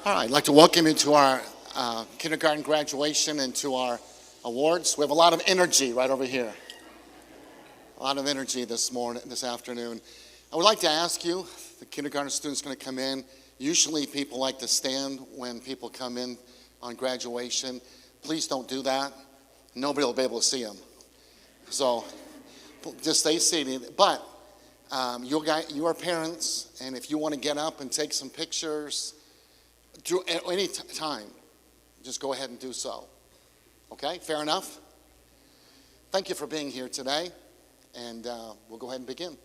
All right, I'd like to welcome you to our kindergarten graduation and to our awards. We have a lot of energy right over here. A lot of energy this afternoon. I would like to ask you, the kindergarten students going to come in. Usually people like to stand when people come in on graduation. Please don't do that. Nobody will be able to see them. So just stay seated. But you are parents, and if you want to get up and take some pictures, at any time, just go ahead and do so. Okay, fair enough? Thank you for being here today, and we'll go ahead and begin.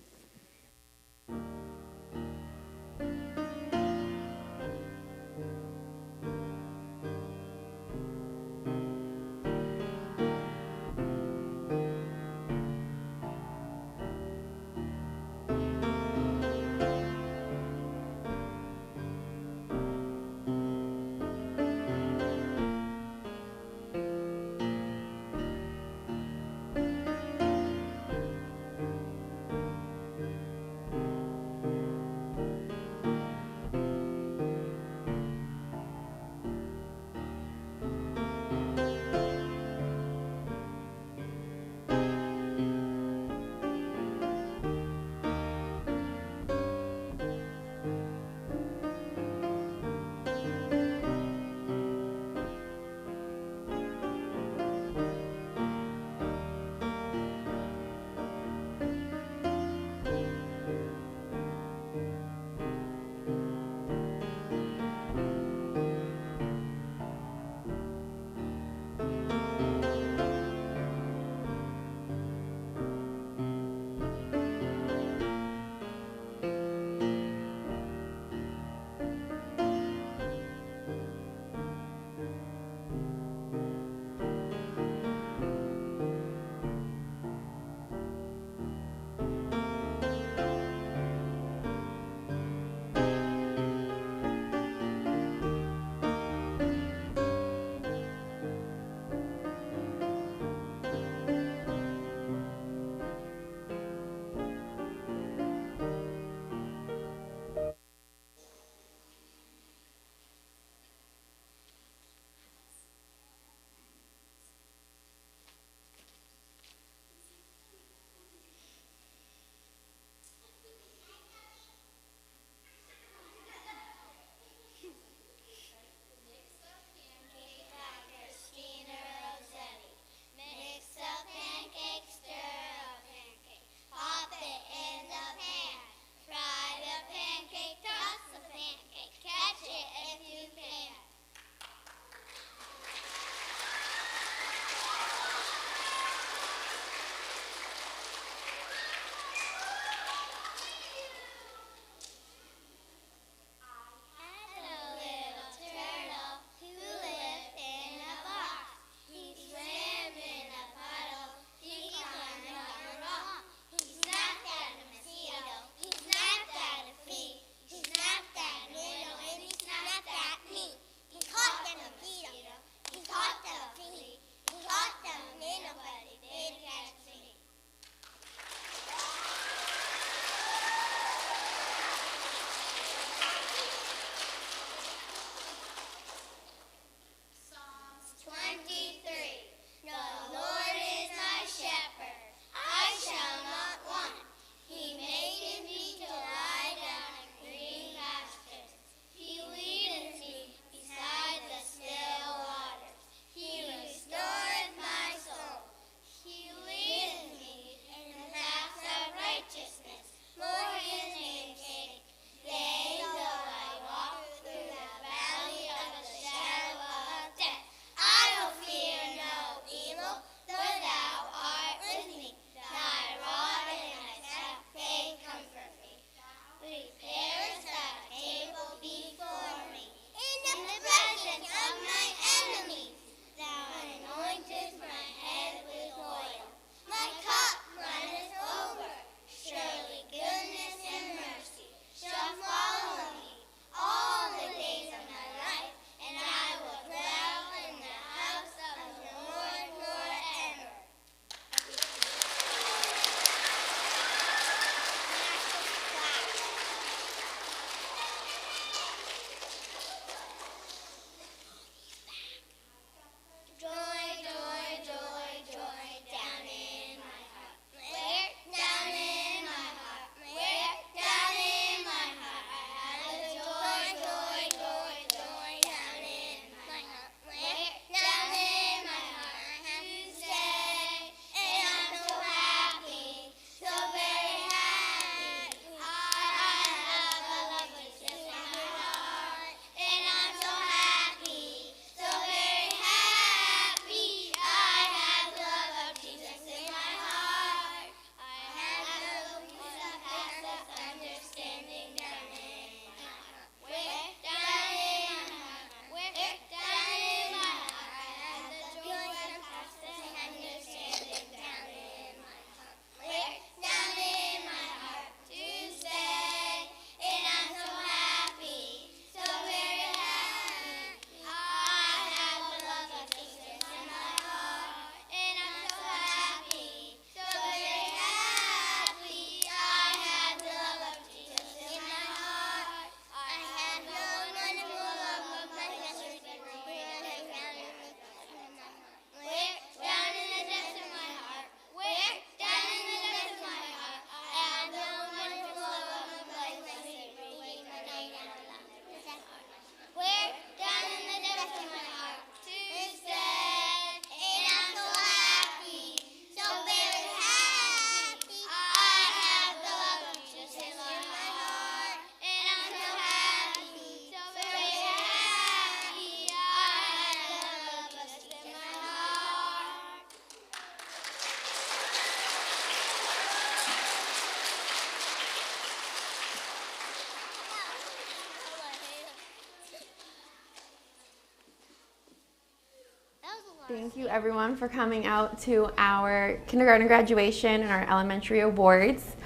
Thank you everyone for coming out to our kindergarten graduation and our elementary awards.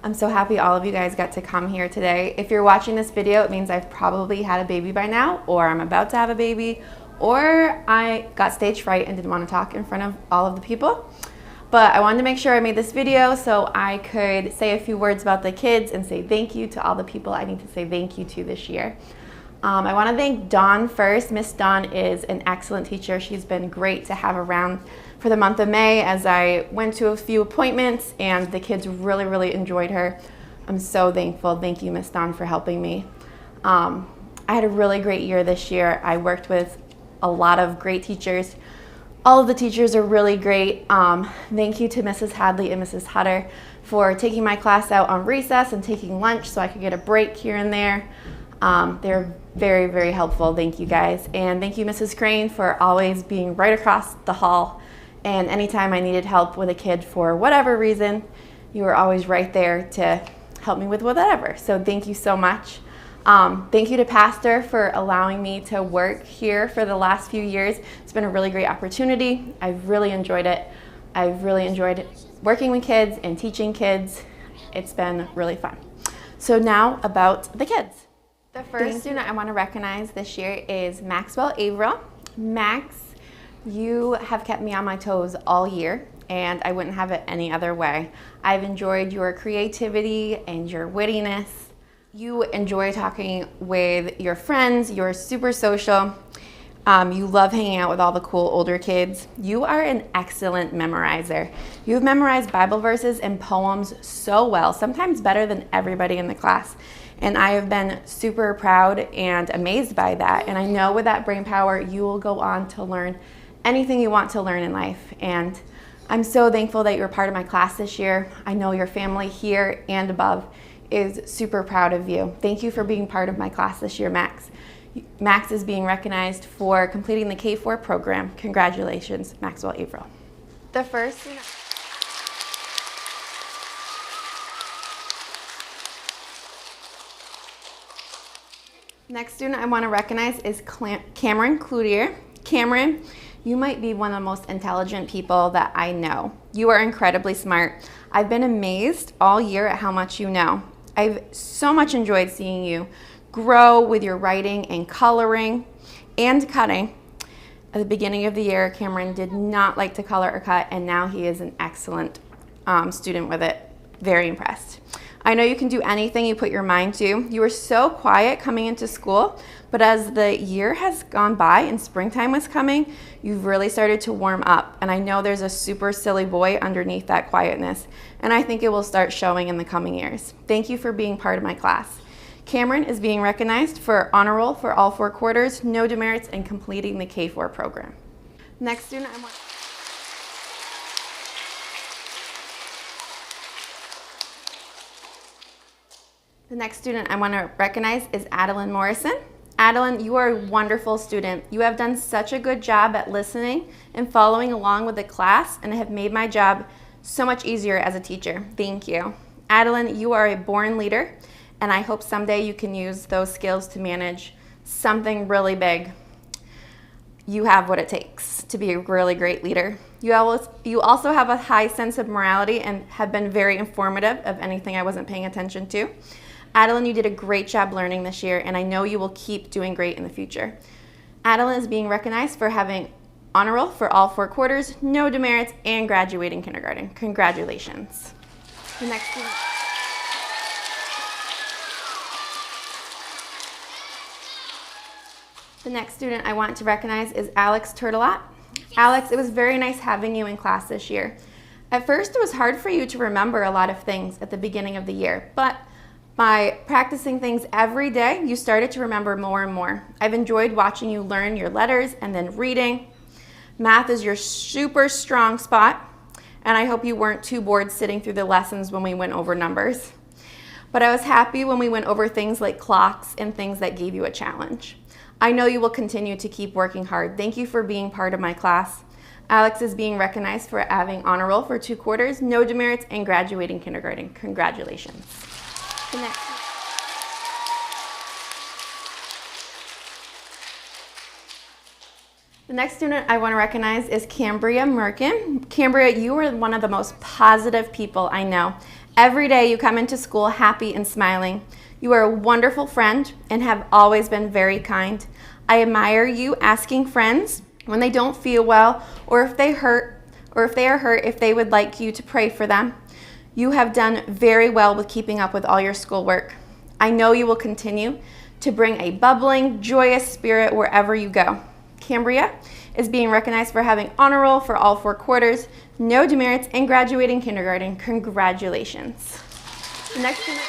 I'm so happy all of you guys got to come here today. If you're watching this video, it means I've probably had a baby by now, or I'm about to have a baby, or I got stage fright and didn't want to talk in front of all of the people. But I wanted to make sure I made this video so I could say a few words about the kids and say thank you to all the people I need to say thank you to this year. I want to thank Dawn first. Miss Dawn is an excellent teacher. She's been great to have around for the month of May as I went to a few appointments and the kids really enjoyed her. I'm so thankful. Thank you, Miss Dawn, for helping me. I had a really great year this year. I worked with a lot of great teachers. All of the teachers are really great. Thank you to Mrs. Hadley and Mrs. Hutter for taking my class out on recess and taking lunch so I could get a break here and there. They're very helpful. Thank you guys. And thank you, Mrs. Crane, for always being right across the hall. And anytime I needed help with a kid for whatever reason, you were always right there to help me with whatever. So thank you so much. Thank you to Pastor for allowing me to work here for the last few years. It's been a really great opportunity. I've really enjoyed it. I've really enjoyed working with kids and teaching kids. It's been really fun. So now about the kids. The first student I want to recognize this year is Maxwell Averill. Max, you have kept me on my toes all year, and I wouldn't have it any other way. I've enjoyed your creativity and your wittiness. You enjoy talking with your friends. You're super social. You love hanging out with all the cool older kids. You are an excellent memorizer. You've memorized Bible verses and poems so well, sometimes better than everybody in the class. And I have been super proud and amazed by that. And I know with that brain power, you will go on to learn anything you want to learn in life. And I'm so thankful that you're part of my class this year. I know your family here and above is super proud of you. Thank you for being part of my class this year, Max. Max is being recognized for completing the K-4 program. Congratulations, Maxwell Averill. The first Next student I want to recognize is Cameron Cloutier. Cameron, you might be one of the most intelligent people that I know. You are incredibly smart. I've been amazed all year at how much you know. I've so much enjoyed seeing you grow with your writing and coloring and cutting. At the beginning of the year, Cameron did not like to color or cut, and now he is an excellent student with it. Very impressed. I know you can do anything you put your mind to. You were so quiet coming into school, but as the year has gone by and springtime was coming, you've really started to warm up. And I know there's a super silly boy underneath that quietness, and I think it will start showing in the coming years. Thank you for being part of my class. Cameron is being recognized for honor roll for all 4 quarters, no demerits, and completing the K-4 program. Next student I want. The next student I want to recognize is Adeline Morrison. Adeline, you are a wonderful student. You have done such a good job at listening and following along with the class and have made my job so much easier as a teacher. Thank you. Adeline, you are a born leader, and I hope someday you can use those skills to manage something really big. You have what it takes to be a really great leader. You also have a high sense of morality and have been very informative of anything I wasn't paying attention to. Adeline, you did a great job learning this year, and I know you will keep doing great in the future. Adeline is being recognized for having honor roll for all 4 quarters, no demerits, and graduating kindergarten. Congratulations. The next student. The next student I want to recognize is Alex Turtelot. Alex, it was very nice having you in class this year. At first, it was hard for you to remember a lot of things at the beginning of the year, but by practicing things every day, you started to remember more and more. I've enjoyed watching you learn your letters and then reading. Math is your super strong spot, and I hope you weren't too bored sitting through the lessons when we went over numbers. But I was happy when we went over things like clocks and things that gave you a challenge. I know you will continue to keep working hard. Thank you for being part of my class. Alex is being recognized for having honor roll for 2 quarters, no demerits, and graduating kindergarten. Congratulations. The next. The The next student I want to recognize is Cambria Merkin. Cambria, you are one of the most positive people I know. Every day you come into school happy and smiling. You are a wonderful friend and have always been very kind. I admire you asking friends when they don't feel well or if they are hurt if they would like you to pray for them. You have done very well with keeping up with all your schoolwork. I know you will continue to bring a bubbling, joyous spirit wherever you go. Cambria is being recognized for having honor roll for all 4 quarters, no demerits, and graduating kindergarten. Congratulations. The next student.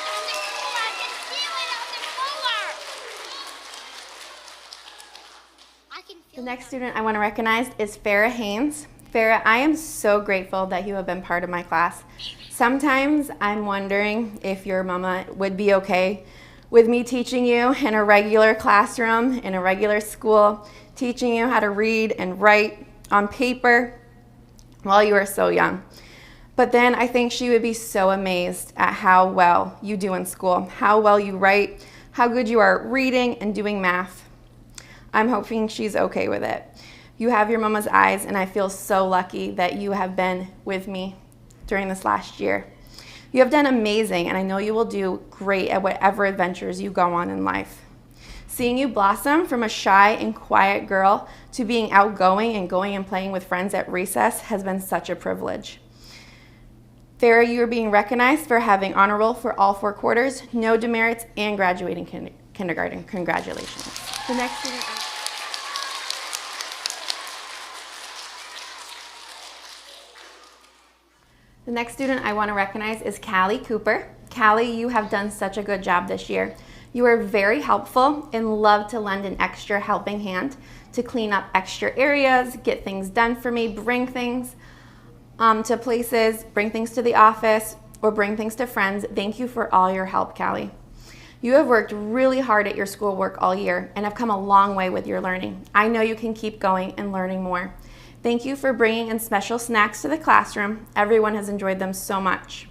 The next student I want to recognize is Farrah Haynes. Farrah, I am so grateful that you have been part of my class. Sometimes I'm wondering if your mama would be okay with me teaching you in a regular classroom, in a regular school, teaching you how to read and write on paper while you are so young. But then I think she would be so amazed at how well you do in school, how well you write, how good you are at reading and doing math. I'm hoping she's okay with it. You have your mama's eyes, and I feel so lucky that you have been with me during this last year. You have done amazing, and I know you will do great at whatever adventures you go on in life. Seeing you blossom from a shy and quiet girl to being outgoing and going and playing with friends at recess has been such a privilege. Farrah, you are being recognized for having honor roll for all 4 quarters, no demerits, and graduating kindergarten. Congratulations. The next student. The next student I want to recognize is Callie Cooper. Callie, you have done such a good job this year. You are very helpful and love to lend an extra helping hand to clean up extra areas, get things done for me, bring things to places, bring things to the office, or bring things to friends. Thank you for all your help, Callie. You have worked really hard at your schoolwork all year and have come a long way with your learning. I know you can keep going and learning more. Thank you for bringing in special snacks to the classroom. Everyone has enjoyed them so much.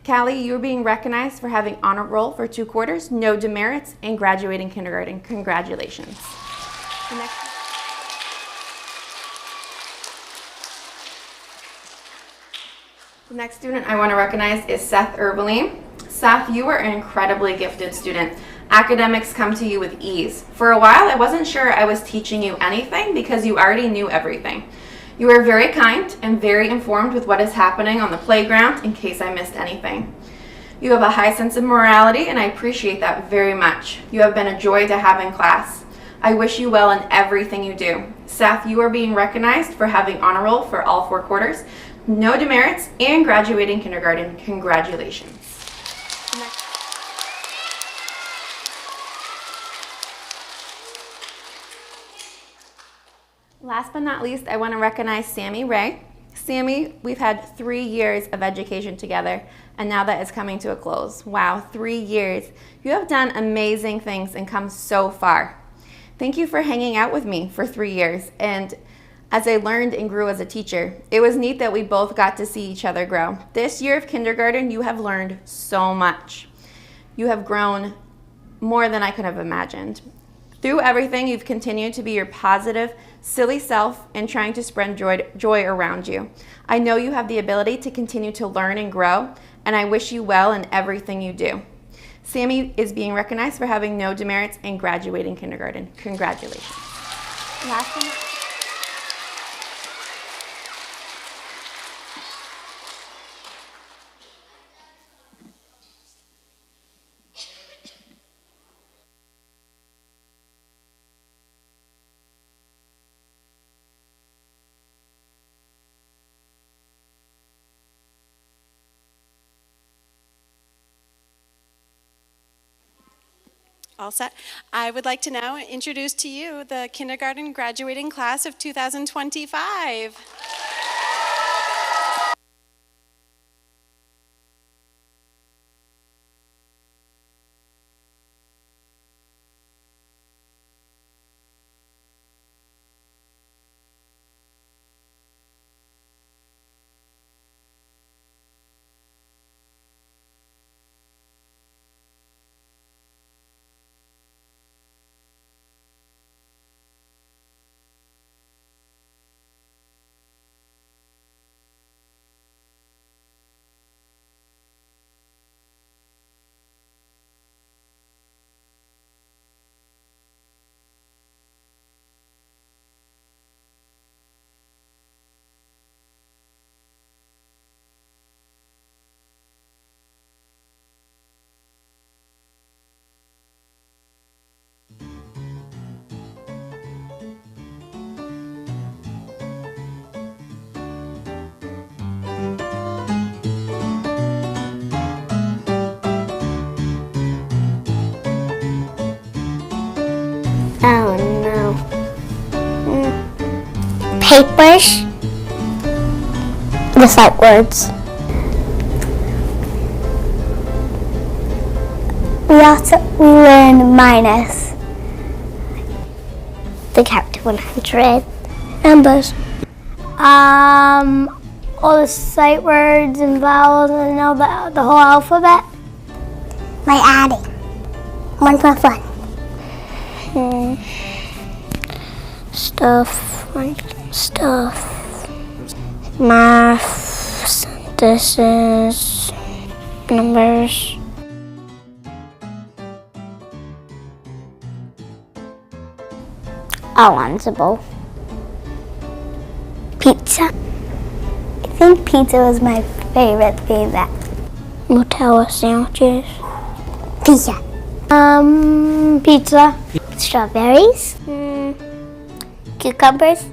Callie, you're being recognized for having honor roll for 2 quarters, no demerits, and graduating kindergarten. Congratulations. The next student I want to recognize is Seth Erbeline. Seth, you are an incredibly gifted student. Academics come to you with ease. For a while, I wasn't sure I was teaching you anything because you already knew everything. You are very kind and very informed with what is happening on the playground in case I missed anything. You have a high sense of morality, and I appreciate that very much. You have been a joy to have in class. I wish you well in everything you do. Seth, you are being recognized for having honor roll for all 4 quarters, no demerits, and graduating kindergarten. Congratulations. Last but not least, I want to recognize Sammy Ray. Sammy, we've had 3 years of education together, and now that is coming to a close. Wow, 3 years. You have done amazing things and come so far. Thank you for hanging out with me for 3 years, and as I learned and grew as a teacher, it was neat that we both got to see each other grow. This year of kindergarten, you have learned so much. You have grown more than I could have imagined. Through everything, you've continued to be your positive, silly self and trying to spread joy around you. I know you have the ability to continue to learn and grow, and I wish you well in everything you do. Sammy is being recognized for having no demerits and graduating kindergarten. Congratulations. Last but not All set. I would like to now introduce to you the kindergarten graduating class of 2025. papers, the sight words. We learn minus, the count to 100, numbers. All the sight words and vowels and all the whole alphabet. By adding 1 plus 1. Stuff, math, sentences, numbers. Alonzo. Pizza. I think pizza was my favorite. Mozzarella sandwiches. Pizza. Pizza. Strawberries. Cucumbers.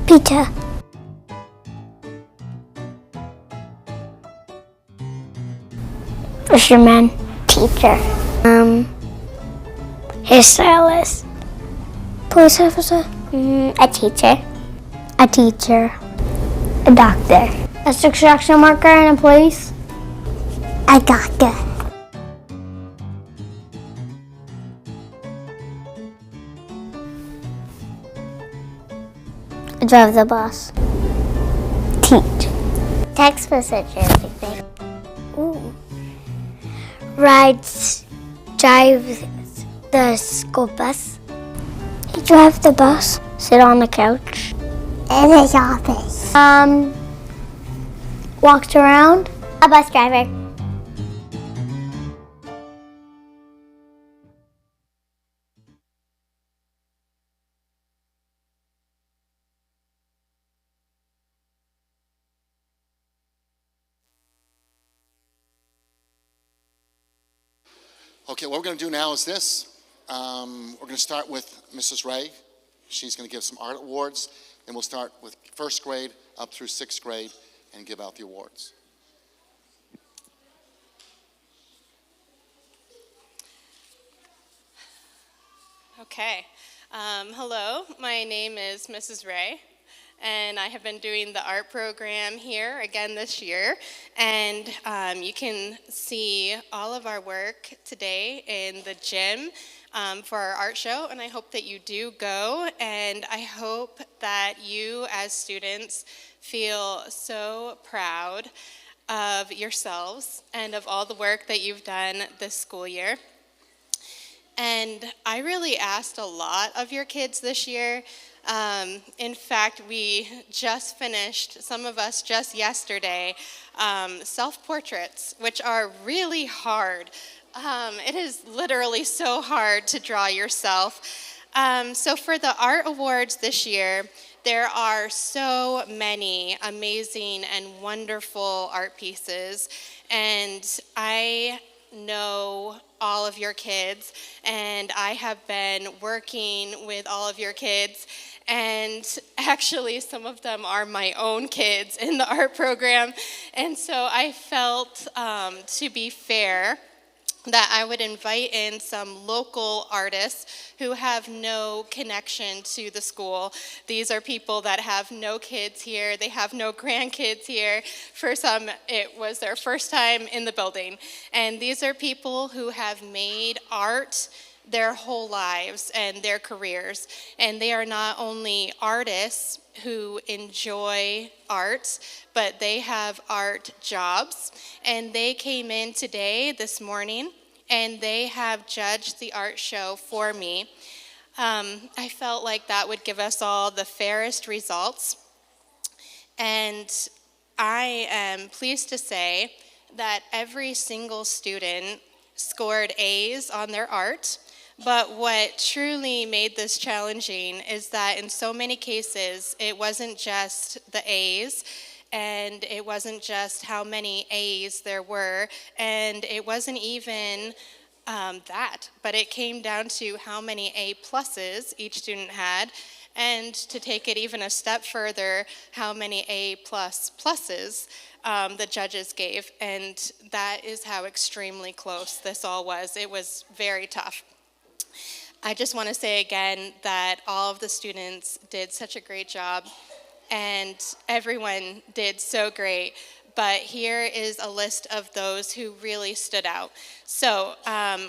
Pizza. Fisherman. Teacher. Hairstylist. Police officer. A teacher. A teacher. A doctor. A construction worker and a police. A doctor. I drive the bus. Teach. Text messages, I think. Ooh. Drive the school bus. He drives the bus. Sit on the couch. In his office. Walks around. A bus driver. Okay, what we're going to do now is this. We're going to start with Mrs. Ray. She's going to give some art awards, and we'll start with first grade up through sixth grade and give out the awards. Okay. Hello, my name is Mrs. Ray, and I have been doing the art program here again this year. And you can see all of our work today in the gym for our art show, and I hope that you do go, and I hope that you as students feel so proud of yourselves and of all the work that you've done this school year. And I really asked a lot of your kids this year. In fact, we just finished, some of us just yesterday, self-portraits, which are really hard. It is literally so hard to draw yourself. So for the art awards this year, there are so many amazing and wonderful art pieces, and I know all of your kids, and I have been working with all of your kids, and actually some of them are my own kids in the art program, and so I felt to be fair that I would invite in some local artists who have no connection to the school. These are people that have no kids here, they have no grandkids here. For some, it was their first time in the building. And these are people who have made art their whole lives and their careers. And they are not only artists who enjoy art, but they have art jobs. And they came in today, this morning, and they have judged the art show for me. I felt like that would give us all the fairest results. And I am pleased to say that every single student scored A's on their art. But what truly made this challenging is that in so many cases, it wasn't just the A's, and it wasn't just how many A's there were, and it wasn't even that, but it came down to how many A pluses each student had, and to take it even a step further, how many A pluses the judges gave, and that is how extremely close this all was. It was very tough. I just want to say again that all of the students did such a great job, and everyone did so great. But here is a list of those who really stood out. So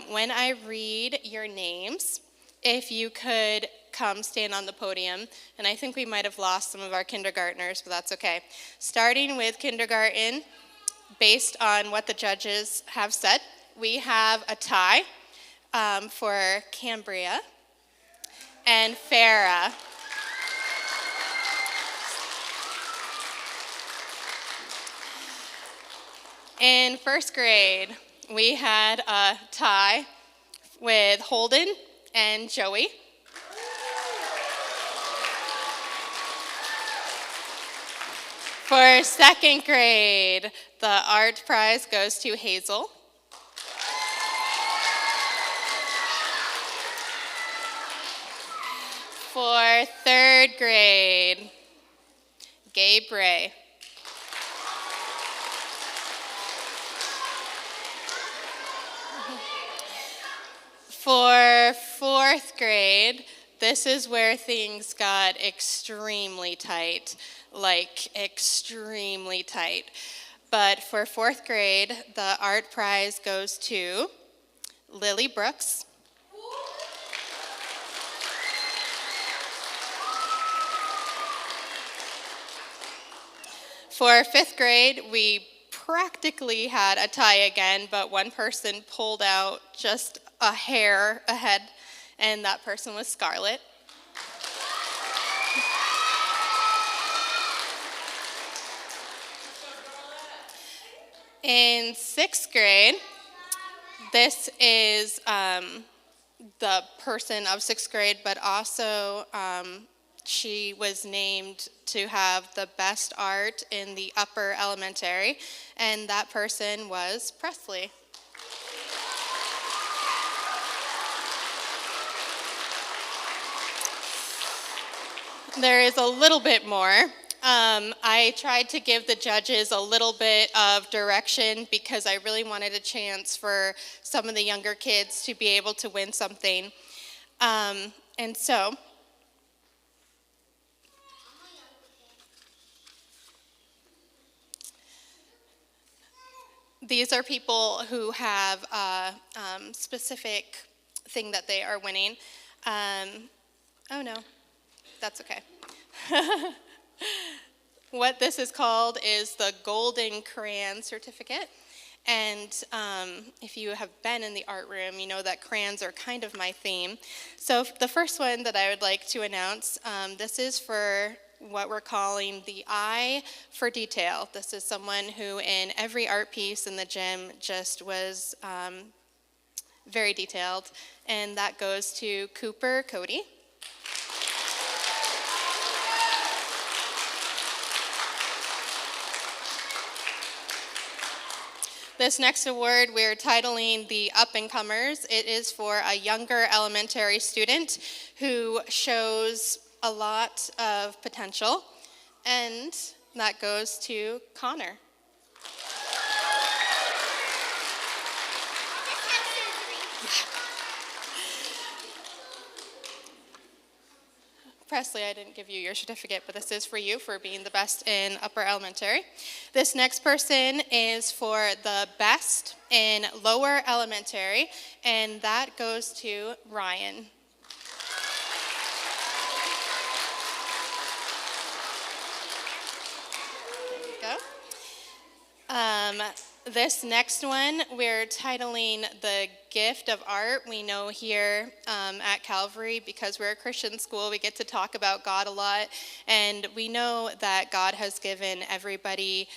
when I read your names, if you could come stand on the podium, and I think we might have lost some of our kindergartners, but that's okay. Starting with kindergarten, based on what the judges have said, we have a tie for Cambria and Farah. In first grade, we had a tie with Holden and Joey. For second grade, the art prize goes to Hazel. For third grade, Gabe Ray. For fourth grade, this is where things got extremely tight, like extremely tight. But for fourth grade, the art prize goes to Lily Brooks. For fifth grade, we practically had a tie again, but one person pulled out just a hair ahead, and that person was Scarlett. In sixth grade, this is the person of sixth grade, but also she was named to have the best art in the upper elementary, and that person was Presley. There is a little bit more. I tried to give the judges a little bit of direction because I really wanted a chance for some of the younger kids to be able to win something. And so, these are people who have a specific thing that they are winning. Oh no, that's okay. What this is called is the Golden Crayon Certificate. And if you have been in the art room, you know that crayons are kind of my theme. So the first one that I would like to announce, this is for what we're calling the eye for detail. This is someone who in every art piece in the gym just was very detailed. And that goes to Cooper Cody. This next award we're titling the Up-and-Comers. It is for a younger elementary student who shows a lot of potential, and that goes to Connor. Presley, I didn't give you your certificate, but this is for you for being the best in upper elementary. This next person is for the best in lower elementary, and that goes to Ryan. There you go. This next one, we're titling The Gift of Art. We know here at Calvary, because we're a Christian school, we get to talk about God a lot. And we know that God has given everybody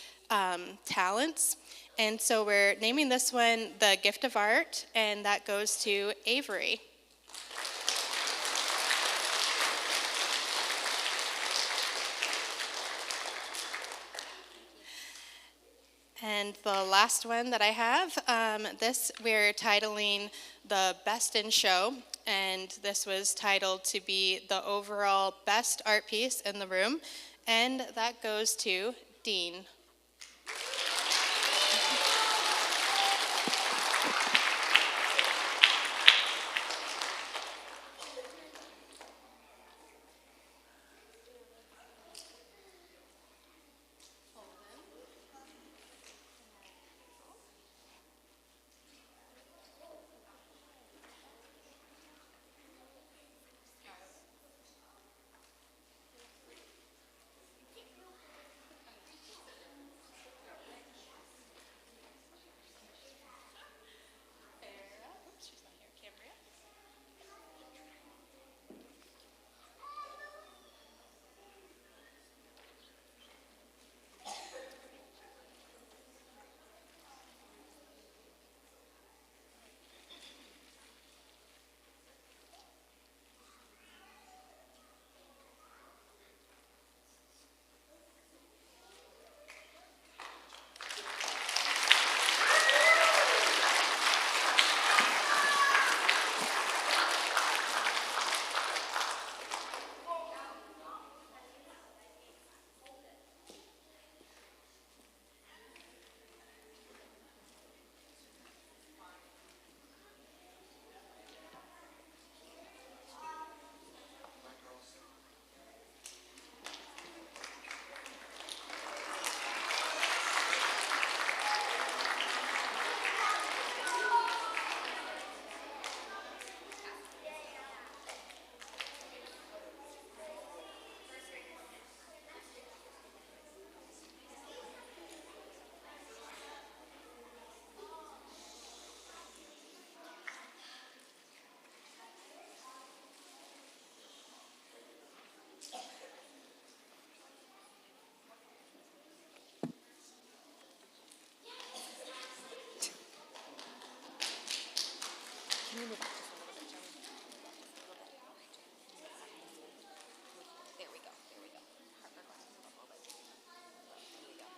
talents. And so we're naming this one The Gift of Art, and that goes to Avery. And the last one that I have, this we're titling The Best in Show, and this was titled to be the overall best art piece in the room, and that goes to Dean. you move up just a little bit, Joey? Just a little bit. There we go. There we go. Harper, go ahead. Move up a little bit. There we go.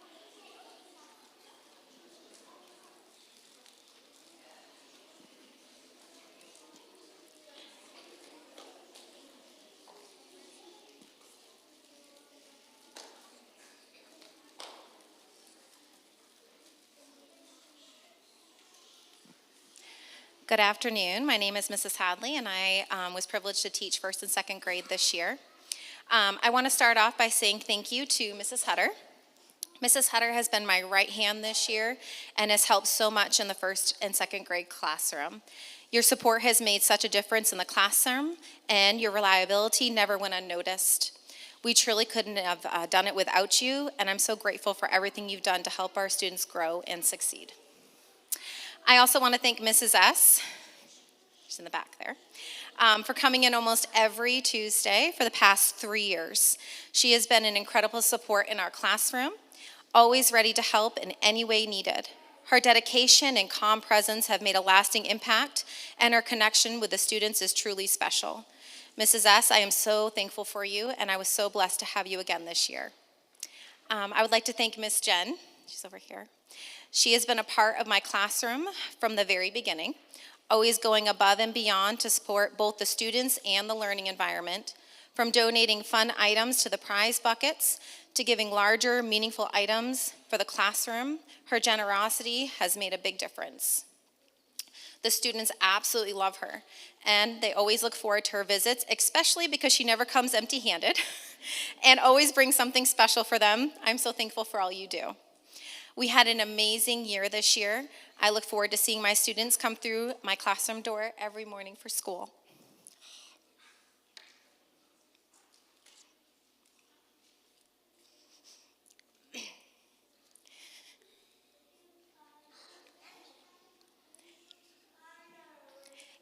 Good afternoon. My name is Mrs. Hadley, and I was privileged to teach first and second grade this year. I want to start off by saying thank you to Mrs. Hutter. Mrs. Hutter has been my right hand this year and has helped so much in the first and second grade classroom. Your support has made such a difference in the classroom, and your reliability never went unnoticed. We truly couldn't have done it without you, and I'm so grateful for everything you've done to help our students grow and succeed. I also want to thank Mrs. S., she's in the back there, for coming in almost every Tuesday for the past 3 years. She has been an incredible support in our classroom, always ready to help in any way needed. Her dedication and calm presence have made a lasting impact, and her connection with the students is truly special. Mrs. S., I am so thankful for you, and I was so blessed to have you again this year. I would like to thank Miss Jen. She's over here. She has been a part of my classroom from the very beginning, always going above and beyond to support both the students and the learning environment, from donating fun items to the prize buckets to giving larger, meaningful items for the classroom. Her generosity has made a big difference. The students absolutely love her, and they always look forward to her visits, especially because she never comes empty-handed and always brings something special for them. I'm so thankful for all you do. We had an amazing year this year. I look forward to seeing my students come through my classroom door every morning for school.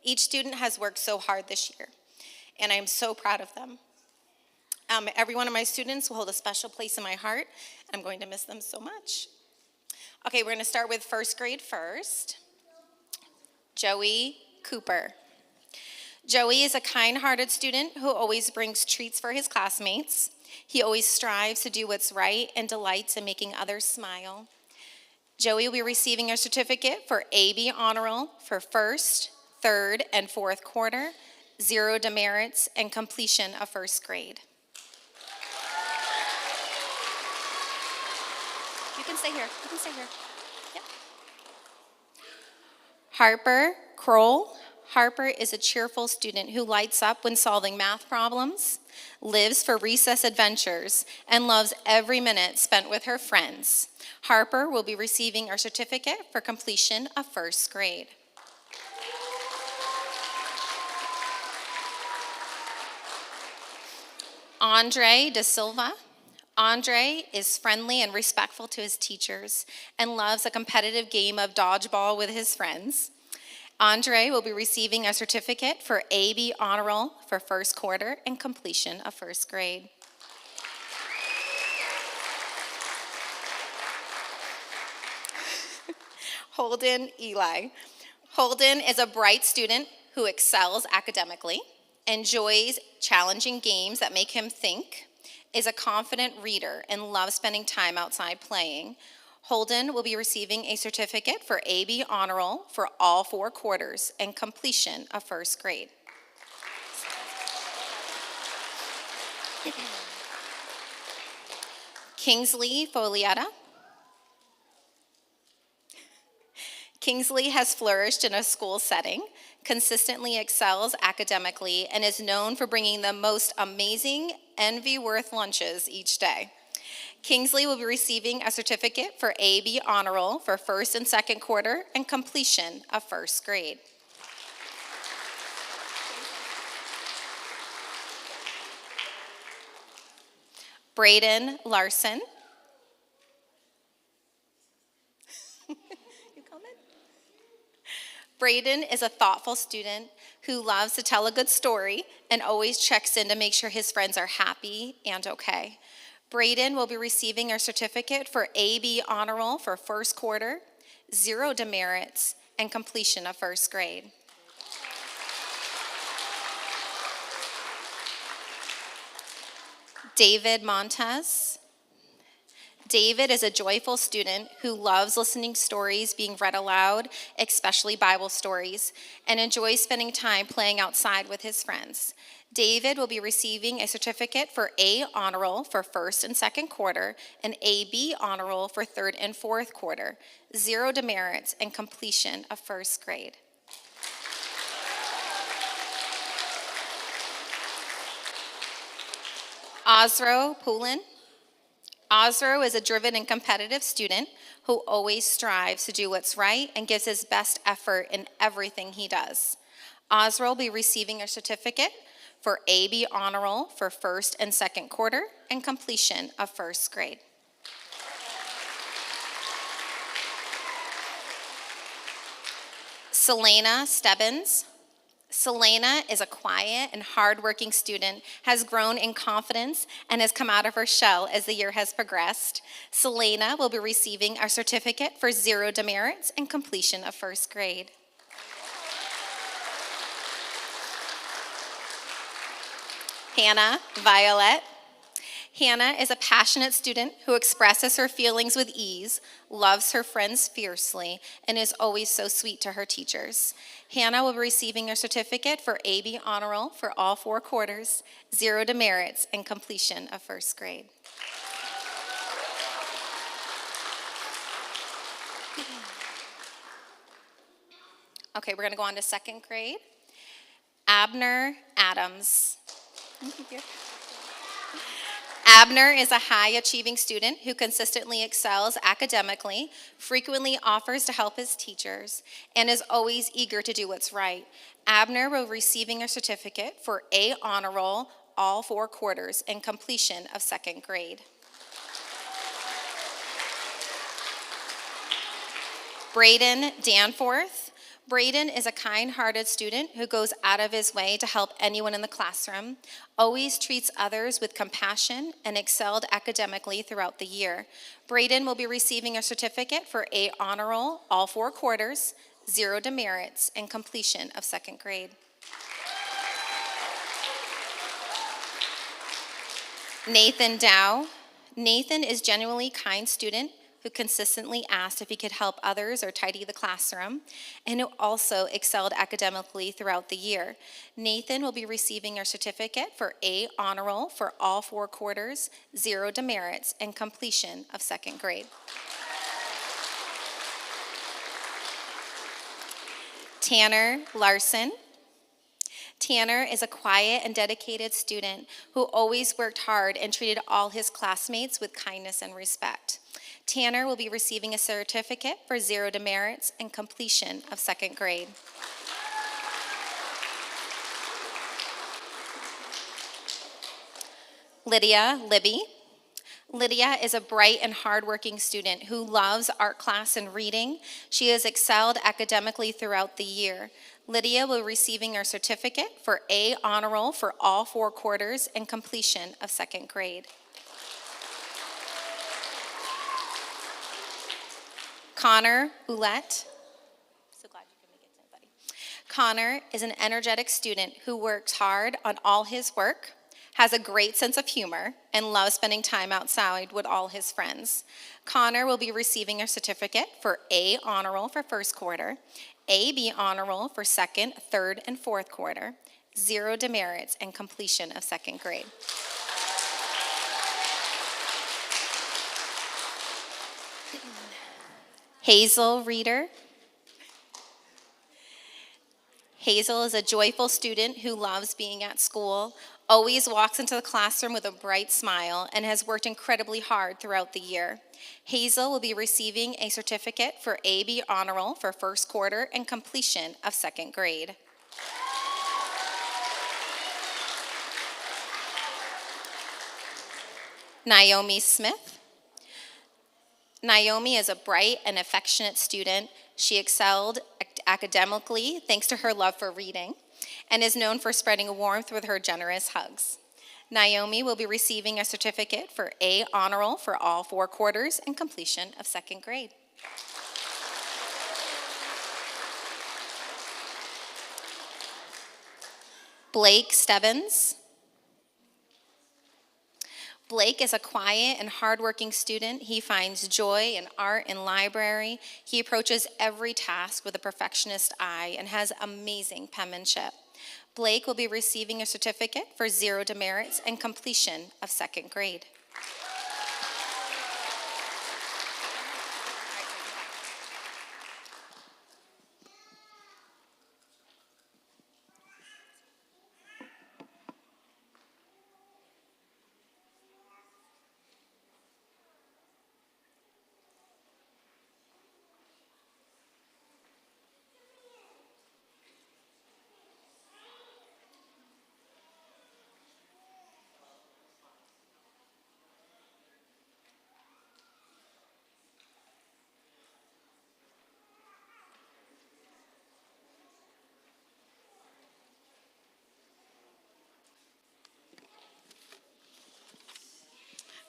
Each student has worked so hard this year, and I am so proud of them. Every one of my students will hold a special place in my heart, and I'm going to miss them so much. Okay, we're going to start with first grade first. Joey Cooper. Joey is a kind-hearted student who always brings treats for his classmates. He always strives to do what's right and delights in making others smile. Joey will be receiving a certificate for AB Honor Roll for first, third, and fourth quarter, 0 demerits, and completion of first grade. You can stay here. You can stay here. Yep. Harper Kroll. Harper is a cheerful student who lights up when solving math problems, lives for recess adventures, and loves every minute spent with her friends. Harper will be receiving our certificate for completion of first grade. Andre De Silva. Andre is friendly and respectful to his teachers and loves a competitive game of dodgeball with his friends. Andre will be receiving a certificate for AB Honor Roll for first quarter and completion of first grade. Holden Eli. Holden is a bright student who excels academically, enjoys challenging games that make him think, is a confident reader, and loves spending time outside playing. Holden will be receiving a certificate for AB Honor Roll for all 4 quarters and completion of first grade. Kingsley Folietta. Kingsley has flourished in a school setting, consistently excels academically, and is known for bringing the most amazing, envy-worth lunches each day. Kingsley will be receiving a certificate for AB Honor Roll for first and second quarter and completion of first grade. Braden Larson. You coming? Braden is a thoughtful student who loves to tell a good story and always checks in to make sure his friends are happy and okay. Braden will be receiving a certificate for AB Honor Roll for first quarter, 0 demerits, and completion of first grade. David Montez. David is a joyful student who loves listening stories being read aloud, especially Bible stories, and enjoys spending time playing outside with his friends. David will be receiving a certificate for A honor roll for first and second quarter, and AB honor roll for third and fourth quarter. 0 demerits and completion of first grade. Osro Poulin. Osro is a driven and competitive student who always strives to do what's right and gives his best effort in everything he does. Osro will be receiving a certificate for AB honor roll for first and second quarter and completion of first grade. Selena Stebbins. Selena is a quiet and hardworking student, has grown in confidence, and has come out of her shell as the year has progressed. Selena will be receiving a certificate for 0 demerits and completion of first grade. Hannah Violet. Hannah is a passionate student who expresses her feelings with ease, loves her friends fiercely, and is always so sweet to her teachers. Hannah will be receiving a certificate for AB honor roll for all 4 quarters, 0 demerits, and completion of first grade. Okay, we're going to go on to second grade. Abner Adams. Abner is a high-achieving student who consistently excels academically, frequently offers to help his teachers, and is always eager to do what's right. Abner will be receiving a certificate for A honor roll all 4 quarters and completion of second grade. Braden Danforth. Braden is a kind-hearted student who goes out of his way to help anyone in the classroom, always treats others with compassion, and excelled academically throughout the year. Braden will be receiving a certificate for A honor roll all 4 quarters, 0 demerits, and completion of second grade. Nathan Dow. Nathan is genuinely kind student who consistently asked if he could help others or tidy the classroom, and who also excelled academically throughout the year. Nathan will be receiving a certificate for A honor roll for all 4 quarters, 0 demerits, and completion of second grade. Tanner Larson. Tanner is a quiet and dedicated student who always worked hard and treated all his classmates with kindness and respect. Tanner will be receiving a certificate for 0 demerits and completion of second grade. Libby. Lydia is a bright and hardworking student who loves art class and reading. She has excelled academically throughout the year. Lydia will be receiving her certificate for A honor roll for all 4 quarters and completion of second grade. Connor Ouellette. So glad you could make it today, buddy. Connor is an energetic student who works hard on all his work, has a great sense of humor, and loves spending time outside with all his friends. Connor will be receiving a certificate for A honor roll for first quarter, AB honor roll for second, third, and fourth quarter, 0 demerits, and completion of second grade. Hazel Reeder. Hazel is a joyful student who loves being at school, always walks into the classroom with a bright smile, and has worked incredibly hard throughout the year. Hazel will be receiving a certificate for AB honor roll for first quarter and completion of second grade. Naomi Smith. Naomi is a bright and affectionate student. She excelled academically thanks to her love for reading and is known for spreading warmth with her generous hugs. Naomi will be receiving a certificate for A honor roll for all 4 quarters and completion of second grade. Blake Stebbins. Blake is a quiet and hardworking student. He finds joy in art and library. He approaches every task with a perfectionist eye and has amazing penmanship. Blake will be receiving a certificate for 0 demerits and completion of 2nd grade.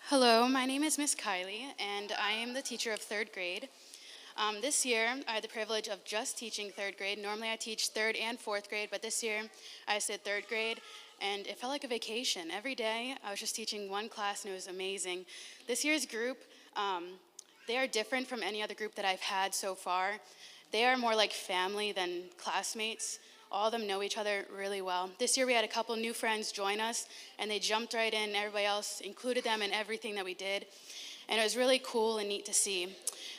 Hello, my name is Miss Kylie, and I am the teacher of 3rd grade. This year, I had the privilege of just teaching 3rd grade. Normally I teach 3rd and 4th grade, but this year I did 3rd grade, and it felt like a vacation. Every day I was just teaching one class, and it was amazing. This year's group, they are different from any other group that I've had so far. They are more like family than classmates. All of them know each other really well. This year we had a couple new friends join us, and they jumped right in. Everybody else included them in everything that we did, and it was really cool and neat to see.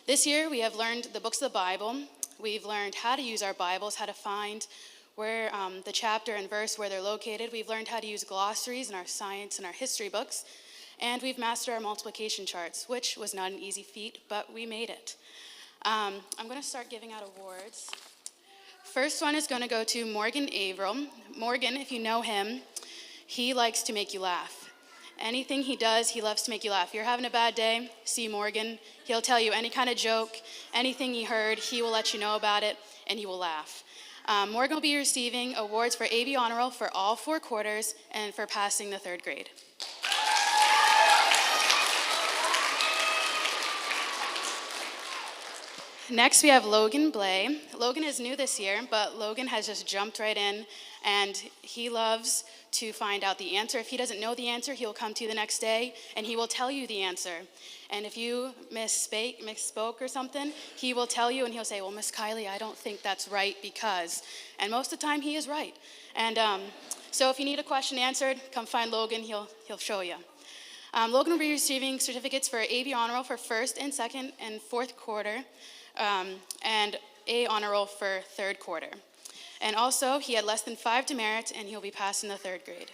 This year we have learned the books of the Bible. We've learned how to use our Bibles, how to find where the chapter and verse where they're located. We've learned how to use glossaries in our science and our history books, and we've mastered our multiplication charts, which was not an easy feat, but we made it. I'm going to start giving out awards. First one is going to go to Morgan Averill. Morgan, if you know him, he likes to make you laugh. Anything he does, he loves to make you laugh. If you're having a bad day, see Morgan. He'll tell you any kind of joke, anything he heard, he will let you know about it, and he will laugh. Morgan will be receiving awards for AB Honor Roll for all 4 quarters and for passing the 3rd grade. Next, we have Logan Blay. Logan is new this year, but Logan has just jumped right in, and he loves to find out the answer. If he doesn't know the answer, he'll come to you the next day, and he will tell you the answer. And if you misspoke or something, he will tell you, and he'll say, well, Miss Kylie, I don't think that's right because, and most of the time, he is right. And so if you need a question answered, come find Logan, he'll show you. Logan will be receiving certificates for AB Honor Roll for 1st and 2nd and 4th quarter, and A Honor Roll for 3rd quarter. And also, he had less than 5 demerits, and he'll be passing the 3rd grade.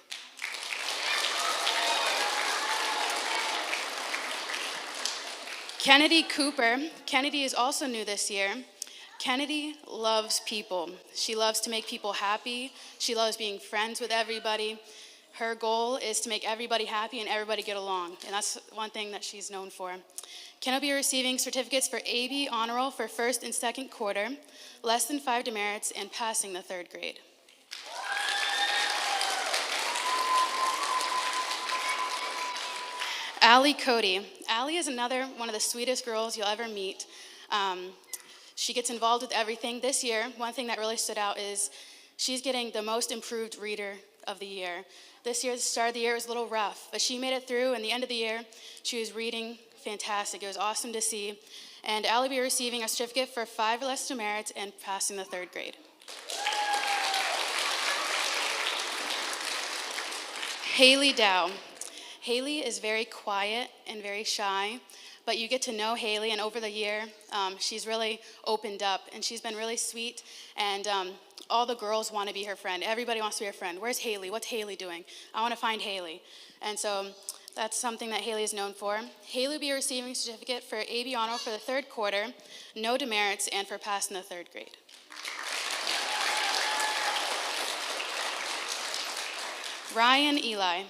Kennedy Cooper. Kennedy is also new this year. Kennedy loves people. She loves to make people happy. She loves being friends with everybody. Her goal is to make everybody happy and everybody get along, and that's one thing that she's known for. Ken will be receiving certificates for AB Honor Roll for 1st and 2nd quarter, less than 5 demerits, and passing the 3rd grade. Allie Cody. Allie is another one of the sweetest girls you'll ever meet. She gets involved with everything. This year, one thing that really stood out is she's getting the most improved reader of the year. This year, the start of the year was a little rough, but she made it through, and the end of the year, she was reading fantastic. It was awesome to see. And Allie will be receiving a certificate for 5 or less demerits and passing the 3rd grade. Haley Dow. Haley is very quiet and very shy, but you get to know Haley, and over the year, she's really opened up, and she's been really sweet, and all the girls want to be her friend. Everybody wants to be her friend. Where's Haley? What's Haley doing? I want to find Haley. And so that's something that Haley is known for. Haley will be receiving a certificate for AB Honor for the 3rd quarter, no demerits, and for passing the 3rd grade. Ryan Eli.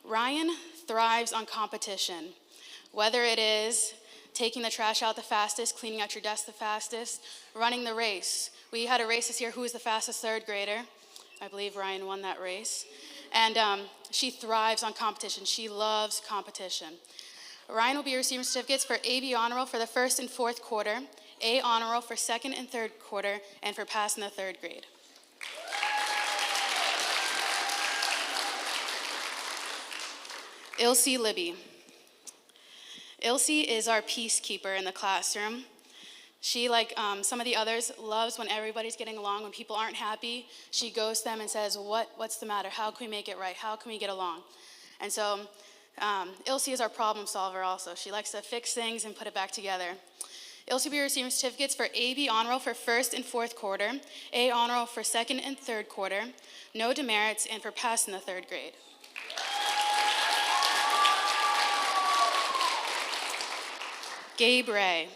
Ryan thrives on competition, whether it is taking the trash out the fastest, cleaning out your desk the fastest, running the race. We had a race this year, who was the fastest 3rd grader? I believe Ryan won that race. And she thrives on competition. She loves competition. Ryan will be receiving certificates for AB Honor Roll for the 1st and 4th quarter, A Honor Roll for 2nd and 3rd quarter, and for passing the 3rd grade. Ilse Libby. Ilse is our peacekeeper in the classroom. She, like some of the others, loves when everybody's getting along. When people aren't happy, she goes to them and says, what's the matter? How can we make it right? How can we get along? And so Ilse is our problem solver also. She likes to fix things and put it back together. Ilse will be receiving certificates for AB Honor Roll for first and fourth quarter, A Honor Roll for second and third quarter, no demerits, and for passing the third grade. Gabe Ray.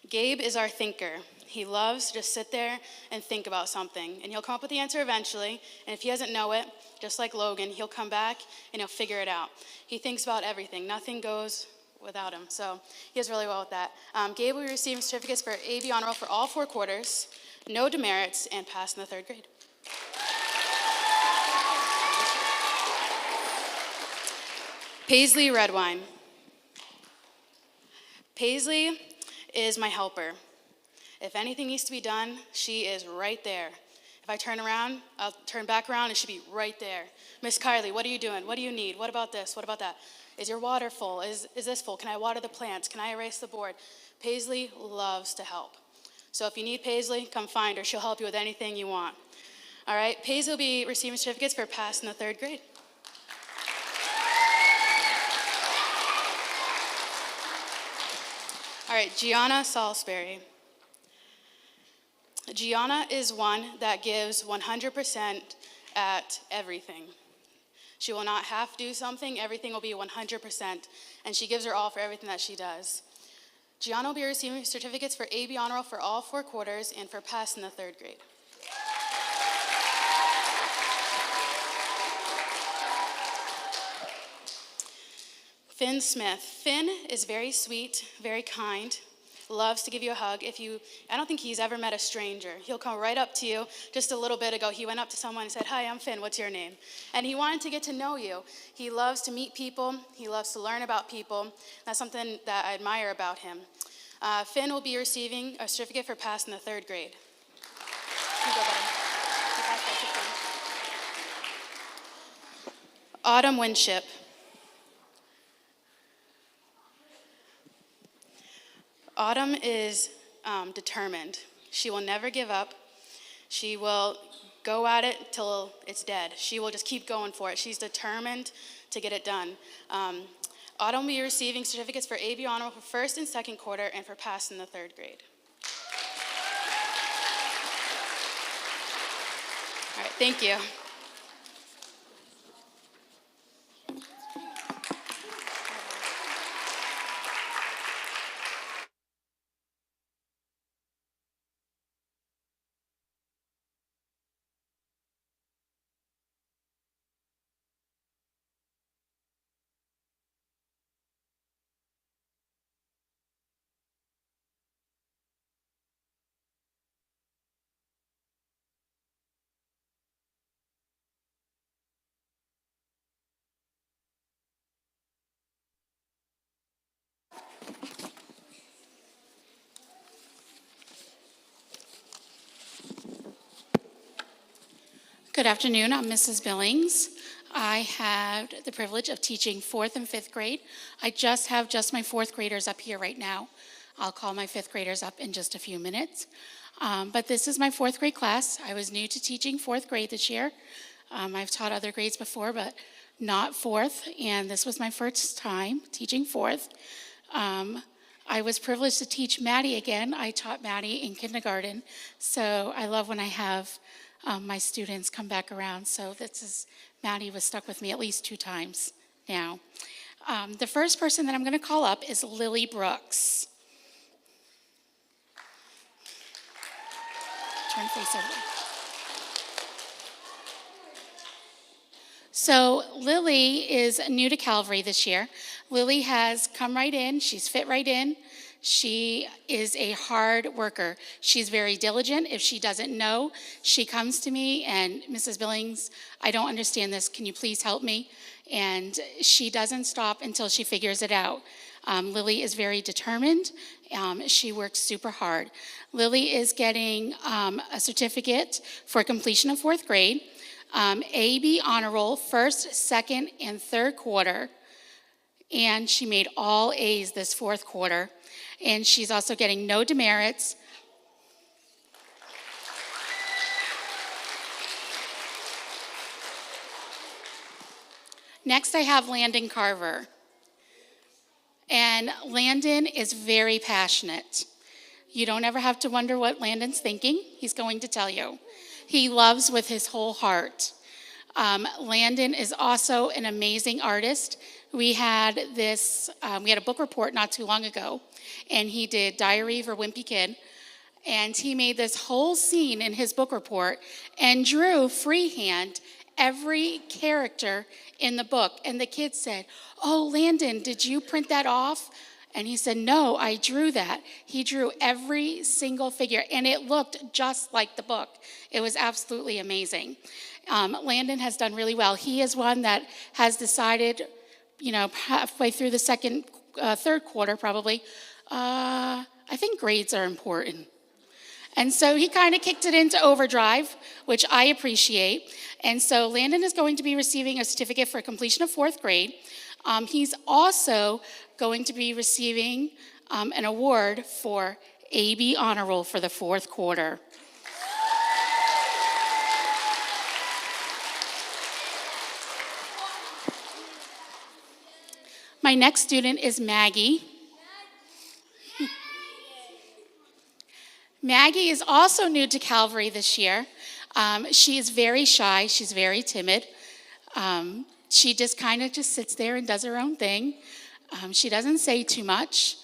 Gabe is our thinker. He loves to just sit there and think about something, and he'll come up with the answer eventually, and if he doesn't know it, just like Logan, he'll come back and he'll figure it out. He thinks about everything. Nothing goes without him, so he does really well with that. Gabe will be receiving certificates for AB Honor Roll for all four quarters, no demerits, and pass in the third grade. Paisley Redwine. Paisley is my helper. If anything needs to be done, she is right there. If I turn around, I'll turn back around and she'll be right there. Miss Kylie, what are you doing? What do you need? What about this? What about that? Is your water full? Is this full? Can I water the plants? Can I erase the board? Paisley loves to help. So if you need Paisley, come find her. She'll help you with anything you want. All right, Paisley will be receiving certificates for passing the third grade. All right, Gianna Salisbury. Gianna is one that gives 100% at everything. She will not half do something, everything will be 100%, and she gives her all for everything that she does. Gianna will be receiving certificates for AB Honor Roll for all four quarters and for passing the third grade. Finn Smith. Finn is very sweet, very kind, loves to give you a hug. I don't think he's ever met a stranger. He'll come right up to you. Just a little bit ago, he went up to someone and said, "Hi, I'm Finn, what's your name?" And he wanted to get to know you. He loves to meet people. He loves to learn about people. That's something that I admire about him. Finn will be receiving a certificate for passing the third grade. Here you go, buddy. You pass that to Finn. Autumn Winship. Autumn is determined. She will never give up. She will go at it till it's dead. She will just keep going for it. She's determined to get it done. Autumn will be receiving certificates for AB Honor Roll for first and second quarter and for passing the third grade. All right, thank you. Good afternoon, I'm Mrs. Billings. I had the privilege of teaching fourth and fifth grade. I have my fourth graders up here right now. I'll call my fifth graders up in just a few minutes. But this is my fourth grade class. I was new to teaching fourth grade this year. I've taught other grades before, but not fourth, and this was my first time teaching fourth. I was privileged to teach Maddie again. I taught Maddie in kindergarten, so I love when I have my students come back around. So Maddie was stuck with me at least 2 times now. The first person that I'm going to call up is Lily Brooks. Turn face over. So Lily is new to Calvary this year. Lily has come right in. She's fit right in. She is a hard worker. She's very diligent. If she doesn't know, she comes to me and, "Mrs. Billings, I don't understand this. Can you please help me?" And she doesn't stop until she figures it out. Lily is very determined. She works super hard. Lily is getting a certificate for completion of fourth grade. AB honor roll, first, second, and third quarter. And she made all A's this fourth quarter. And she's also getting no demerits. Next, I have Landon Carver. And Landon is very passionate. You don't ever have to wonder what Landon's thinking. He's going to tell you. He loves with his whole heart. Landon is also an amazing artist. We had a book report not too long ago, and he did Diary of a Wimpy Kid. And he made this whole scene in his book report and drew freehand every character in the book. And the kid said, "Oh, Landon, did you print that off?" And he said, "No, I drew that." He drew every single figure, and it looked just like the book. It was absolutely amazing. Landon has done really well. He is one that has decided, halfway through the third quarter probably, I think grades are important. And so he kind of kicked it into overdrive, which I appreciate. And so Landon is going to be receiving a certificate for completion of fourth grade. He's also going to be receiving an award for AB honor roll for the fourth quarter. My next student is Maggie. Maggie is also new to Calvary this year. She is very shy. She's very timid. She just kind of sits there and does her own thing. She doesn't say too much.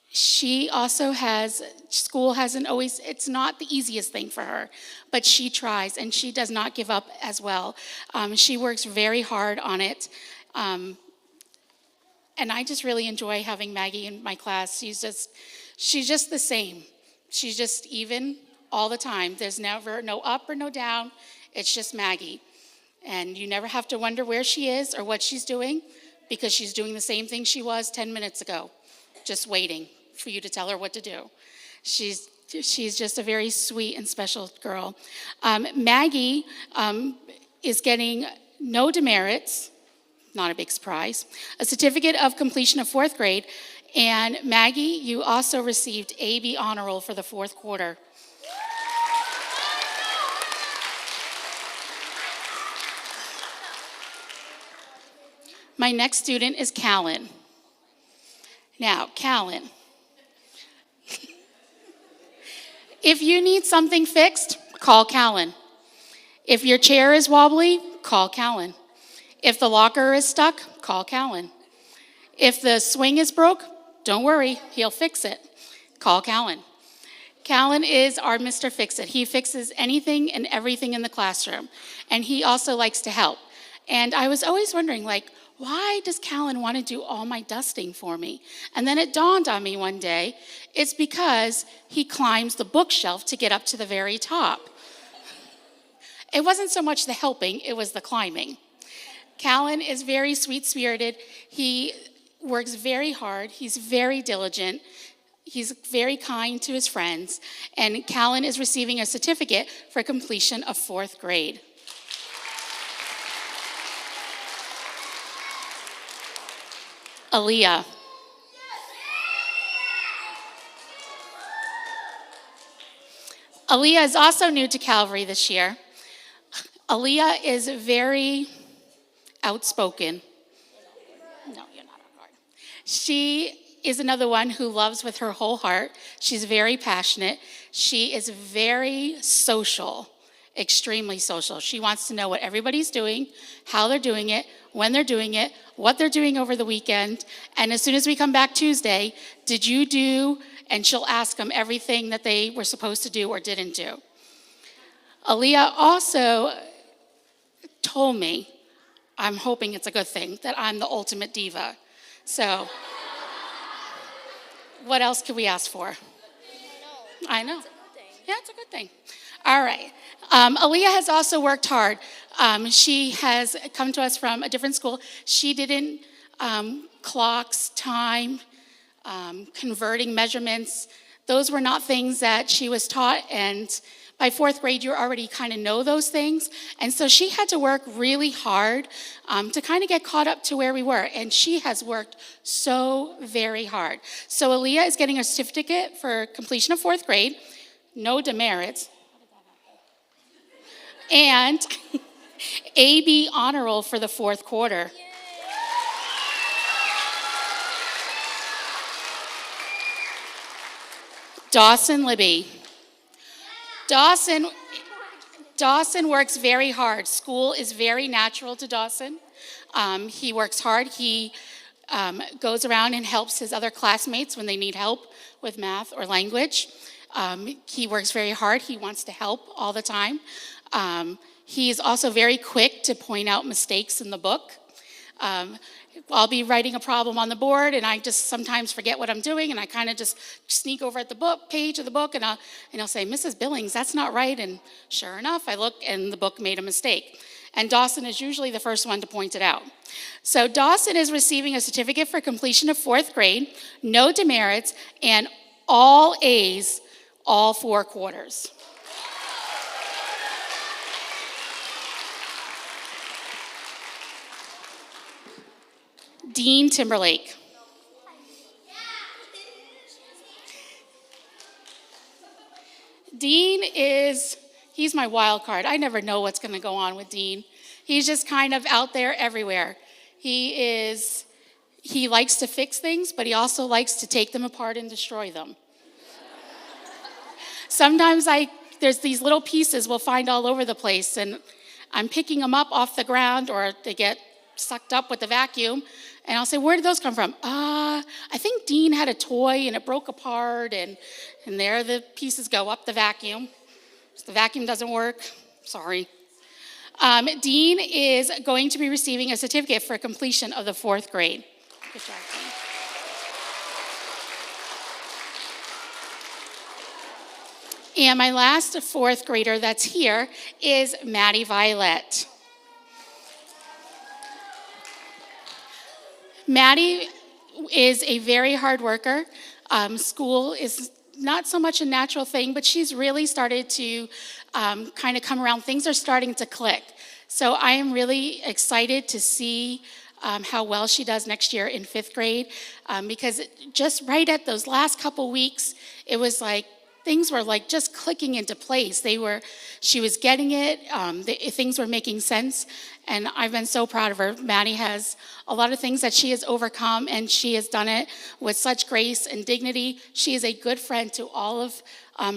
She also school hasn't always, it's not the easiest thing for her, but she tries and she does not give up as well. She works very hard on it. And I just really enjoy having Maggie in my class. She's just the same. She's just even all the time. There's never no up or no down. It's just Maggie. And you never have to wonder where she is or what she's doing, because she's doing the same thing she was 10 minutes ago, just waiting for you to tell her what to do. She's just a very sweet and special girl. Maggie is getting no demerits, not a big surprise, a certificate of completion of fourth grade. And Maggie, you also received AB honor roll for the fourth quarter. My next student is Callan. Now, Callan, if you need something fixed, call Callan. If your chair is wobbly, call Callan. If the locker is stuck, call Callan. If the swing is broke, don't worry, he'll fix it. Call Callan. Callan is our Mr. Fix-It. He fixes anything and everything in the classroom, and he also likes to help. And I was always wondering, why does Callan want to do all my dusting for me? And then it dawned on me one day, it's because he climbs the bookshelf to get up to the very top. It wasn't so much the helping, it was the climbing. Callan is very sweet-spirited. He works very hard. He's very diligent. He's very kind to his friends. And Callan is receiving a certificate for completion of fourth grade. Aaliyah. Aaliyah is also new to Calvary this year. Aaliyah is very outspoken. No, you're not awkward. She is another one who loves with her whole heart. She's very passionate. She is very social, extremely social. She wants to know what everybody's doing, how they're doing it, when they're doing it, what they're doing over the weekend. And as soon as we come back Tuesday, did you do? And she'll ask them everything that they were supposed to do or didn't do. Aaliyah also told me, I'm hoping it's a good thing, that I'm the ultimate diva. So, what else could we ask for? I know. Yeah, it's a good thing. All right. Aaliyah has also worked hard. She has come to us from a different school. She didn't clocks, time, converting measurements. Those were not things that she was taught, by fourth grade, you already kind of know those things. And so she had to work really hard to kind of get caught up to where we were. And she has worked so very hard. So Aaliyah is getting a certificate for completion of fourth grade, no demerits, and AB honor roll for the fourth quarter. Dawson Libby. Dawson works very hard. School is very natural to Dawson. He works hard. He goes around and helps his other classmates when they need help with math or language. He works very hard. He wants to help all the time. He is also very quick to point out mistakes in the book. I'll be writing a problem on the board, and I just sometimes forget what I'm doing, and I kind of just sneak over at the page of the book, and I'll say, Mrs. Billings, that's not right. And sure enough, I look, and the book made a mistake. And Dawson is usually the first one to point it out. So Dawson is receiving a certificate for completion of fourth grade, no demerits, and all A's, all 4 quarters. Dean Timberlake. Dean he's my wild card. I never know what's going to go on with Dean. He's just kind of out there everywhere. He likes to fix things, but he also likes to take them apart and destroy them. Sometimes there's these little pieces we'll find all over the place, and I'm picking them up off the ground, or they get sucked up with the vacuum, and I'll say, where did those come from? I think Dean had a toy and it broke apart, and there the pieces go up the vacuum. So the vacuum doesn't work. Sorry. Dean is going to be receiving a certificate for completion of the fourth grade. Good job, Dean. And my last fourth grader that's here is Maddie Violet. Maddie is a very hard worker. School is not so much a natural thing, but she's really started to kind of come around. Things are starting to click. So I am really excited to see how well she does next year in 5th grade, because just right at those last couple weeks, it was like things were like just clicking into place. She was getting it. Things were making sense, and I've been so proud of her. Maddie has a lot of things that she has overcome, and she has done it with such grace and dignity. She is a good friend to all of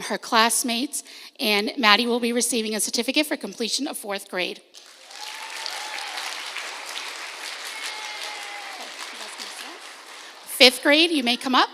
her classmates, and Maddie will be receiving a certificate for completion of 4th grade. Fifth grade, you may come up.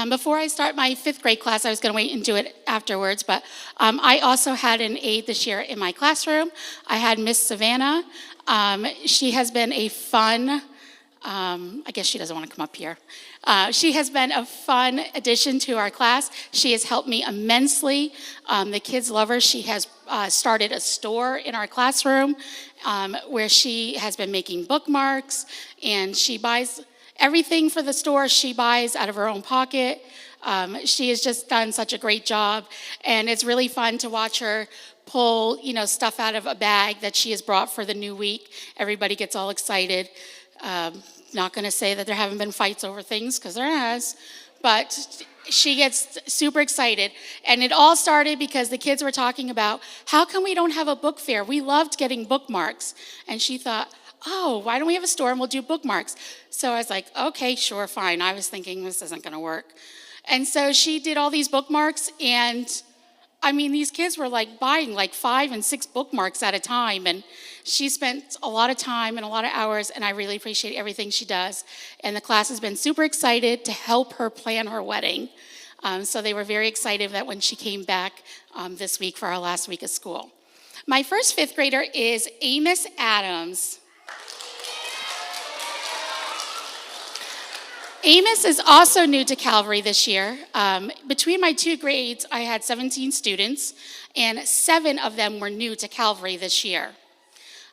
Before I start my 5th grade class, I was going to wait and do it afterwards, but I also had an aide this year in my classroom. I had Miss Savannah. She has been a fun, I guess she doesn't want to come up here. She has been a fun addition to our class. She has helped me immensely. The kids love her. She has started a store in our classroom where she has been making bookmarks, and she buys everything for the store. She buys out of her own pocket. She has just done such a great job, and it's really fun to watch her pull, stuff out of a bag that she has brought for the new week. Everybody gets all excited. Not going to say that there haven't been fights over things, because there has, but she gets super excited. And it all started because the kids were talking about, how come we don't have a book fair? We loved getting bookmarks. And she thought, oh, why don't we have a store and we'll do bookmarks? So I was like, okay, sure, fine. I was thinking this isn't going to work. And so she did all these bookmarks, and these kids were buying 5 and 6 bookmarks at a time, and she spent a lot of time and a lot of hours, and I really appreciate everything she does. And the class has been super excited to help her plan her wedding. So they were very excited that when she came back this week for our last week of school. My first 5th grader is Amos Adams. Amos is also new to Calvary this year. Between my 2 grades, I had 17 students, and 7 of them were new to Calvary this year.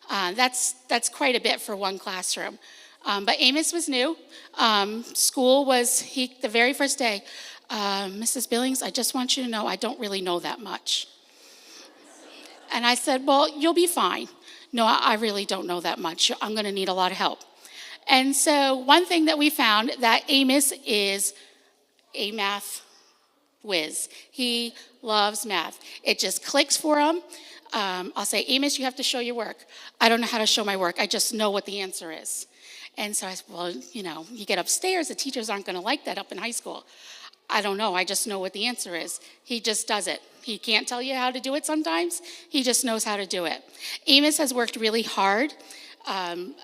That's quite a bit for one classroom. But Amos was new. School was, the very first day, Mrs. Billings, I just want you to know I don't really know that much. And I said, well, you'll be fine. No, I really don't know that much. I'm going to need a lot of help. And so one thing that we found, that Amos is a math whiz. He loves math. It just clicks for him. I'll say, Amos, you have to show your work. I don't know how to show my work. I just know what the answer is. And so I said, well, you get upstairs, the teachers aren't going to like that up in high school. I don't know. I just know what the answer is. He just does it. He can't tell you how to do it sometimes. He just knows how to do it. Amos has worked really hard.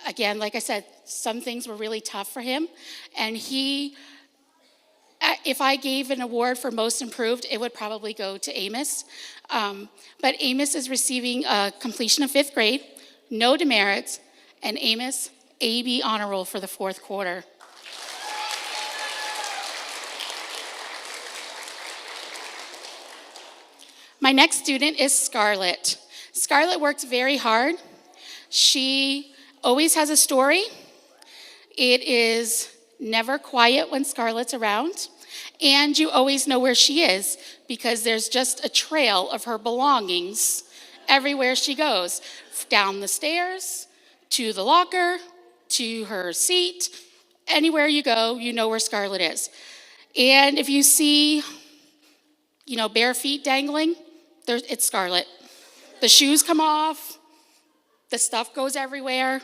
Again, like I said, some things were really tough for him. And if I gave an award for most improved, it would probably go to Amos. But Amos is receiving a completion of 5th grade, no demerits, and Amos, AB honor roll for the 4th quarter. My next student is Scarlett. Scarlett works very hard. She always has a story. It is never quiet when Scarlett's around. And you always know where she is because there's just a trail of her belongings everywhere she goes. Down the stairs, to the locker, to her seat. Anywhere you go, you know where Scarlett is. And if you see, bare feet dangling, it's Scarlett. The shoes come off. The stuff goes everywhere.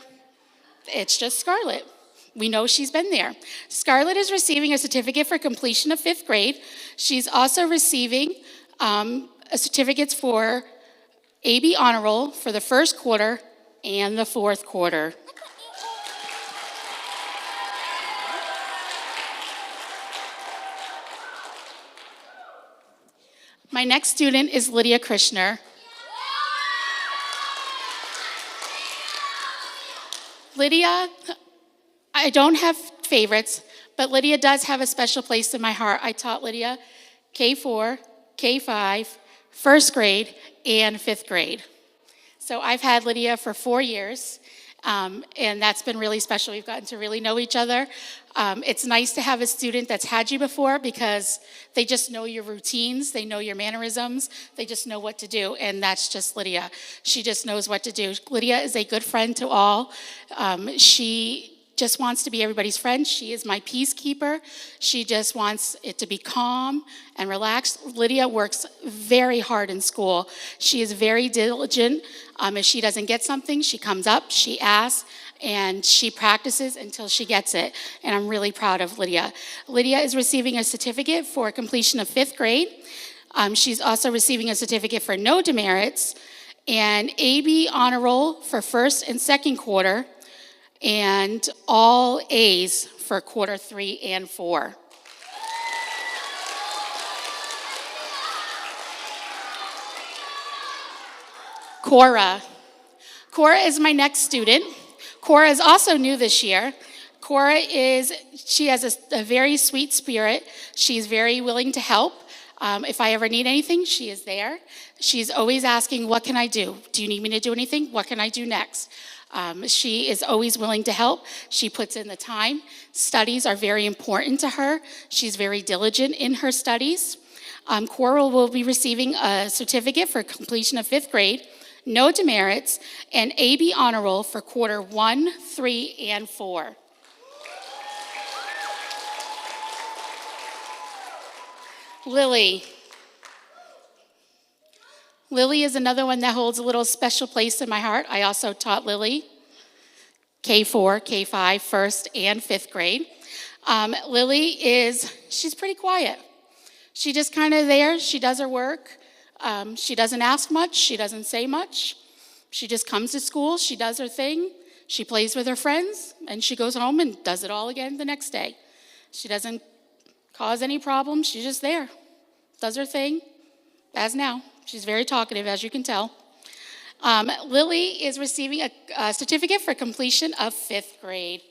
It's just Scarlett. We know she's been there. Scarlett is receiving a certificate for completion of 5th grade. She's also receiving a certificate for AB honor roll for the 1st quarter and the 4th quarter. My next student is Lydia Krishner. Lydia, I don't have favorites, but Lydia does have a special place in my heart. I taught Lydia K4, K5, 1st grade, and 5th grade. So I've had Lydia for 4 years, and that's been really special. We've gotten to really know each other. It's nice to have a student that's had you before because they just know your routines, they know your mannerisms, they just know what to do, and that's just Lydia. She just knows what to do. Lydia is a good friend to all. She just wants to be everybody's friend. She is my peacekeeper. She just wants it to be calm and relaxed. Lydia works very hard in school. She is very diligent. If she doesn't get something, she comes up, she asks, and she practices until she gets it. And I'm really proud of Lydia. Lydia is receiving a certificate for completion of 5th grade. She's also receiving a certificate for no demerits and AB honor roll for 1st and 2nd quarter, and all A's for quarter 3 and 4. Cora. Cora is my next student. Cora is also new this year. She has a very sweet spirit. She's very willing to help. If I ever need anything, she is there. She's always asking, what can I do? Do you need me to do anything? What can I do next? She is always willing to help. She puts in the time. Studies are very important to her. She's very diligent in her studies. Cora will be receiving a certificate for completion of 5th grade, no demerits, and AB honor roll for quarter 1, 3, and 4. Lily. Lily is another one that holds a little special place in my heart. I also taught Lily K4, K5, 1st, and 5th grade. She's pretty quiet. She just kind of there. She does her work. She doesn't ask much. She doesn't say much. She just comes to school. She does her thing. She plays with her friends, and she goes home and does it all again the next day. She doesn't cause any problems. She's just there, does her thing, as now. She's very talkative, as you can tell. Lily is receiving a certificate for completion of 5th grade.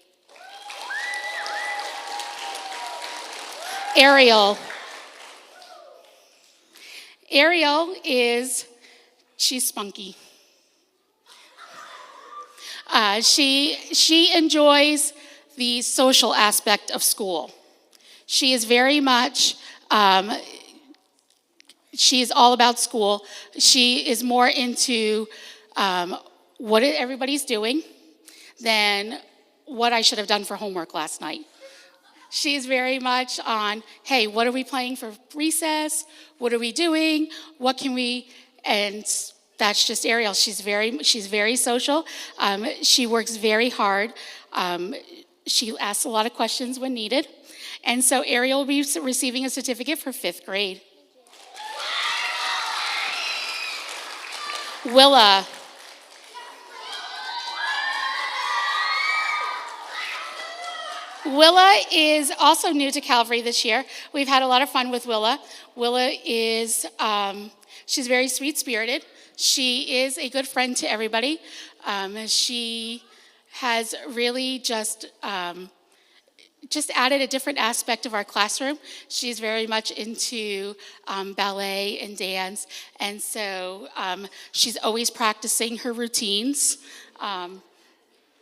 Ariel. Ariel she's spunky. She enjoys the social aspect of school. She is very much, she is all about school. She is more into what everybody's doing than what I should have done for homework last night. She's very much on, hey, what are we playing for recess? What are we doing? What can we, and that's just Ariel. She's very social. She works very hard. She asks a lot of questions when needed. And so Ariel will be receiving a certificate for 5th grade. Willa. Willa is also new to Calvary this year. We've had a lot of fun with Willa. Willa is, she's very sweet-spirited. She is a good friend to everybody. She has really just added a different aspect of our classroom. She's very much into ballet and dance, and so she's always practicing her routines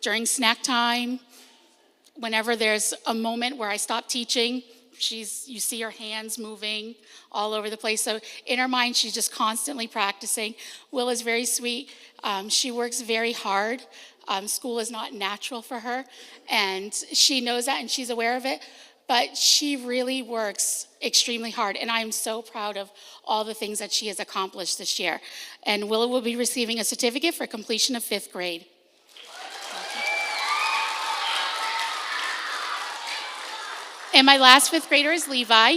during snack time. Whenever there's a moment where I stop teaching, you see her hands moving all over the place. So in her mind, she's just constantly practicing. Willa's very sweet. She works very hard. School is not natural for her, and she knows that, and she's aware of it. But she really works extremely hard, and I'm so proud of all the things that she has accomplished this year. And Willa will be receiving a certificate for completion of 5th grade. And my last 5th grader is Levi.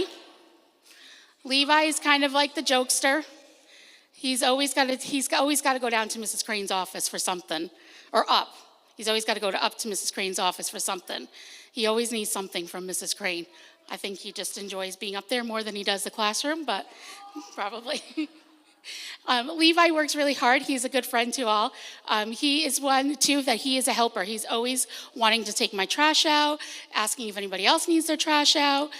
Levi is kind of like the jokester. He's always got to go down to Mrs. Crane's office for something, or up. He's always got to go up to Mrs. Crane's office for something. He always needs something from Mrs. Crane. I think he just enjoys being up there more than he does the classroom, but probably. Levi works really hard. He's a good friend to all. He is one, too, that he is a helper. He's always wanting to take my trash out, asking if anybody else needs their trash out.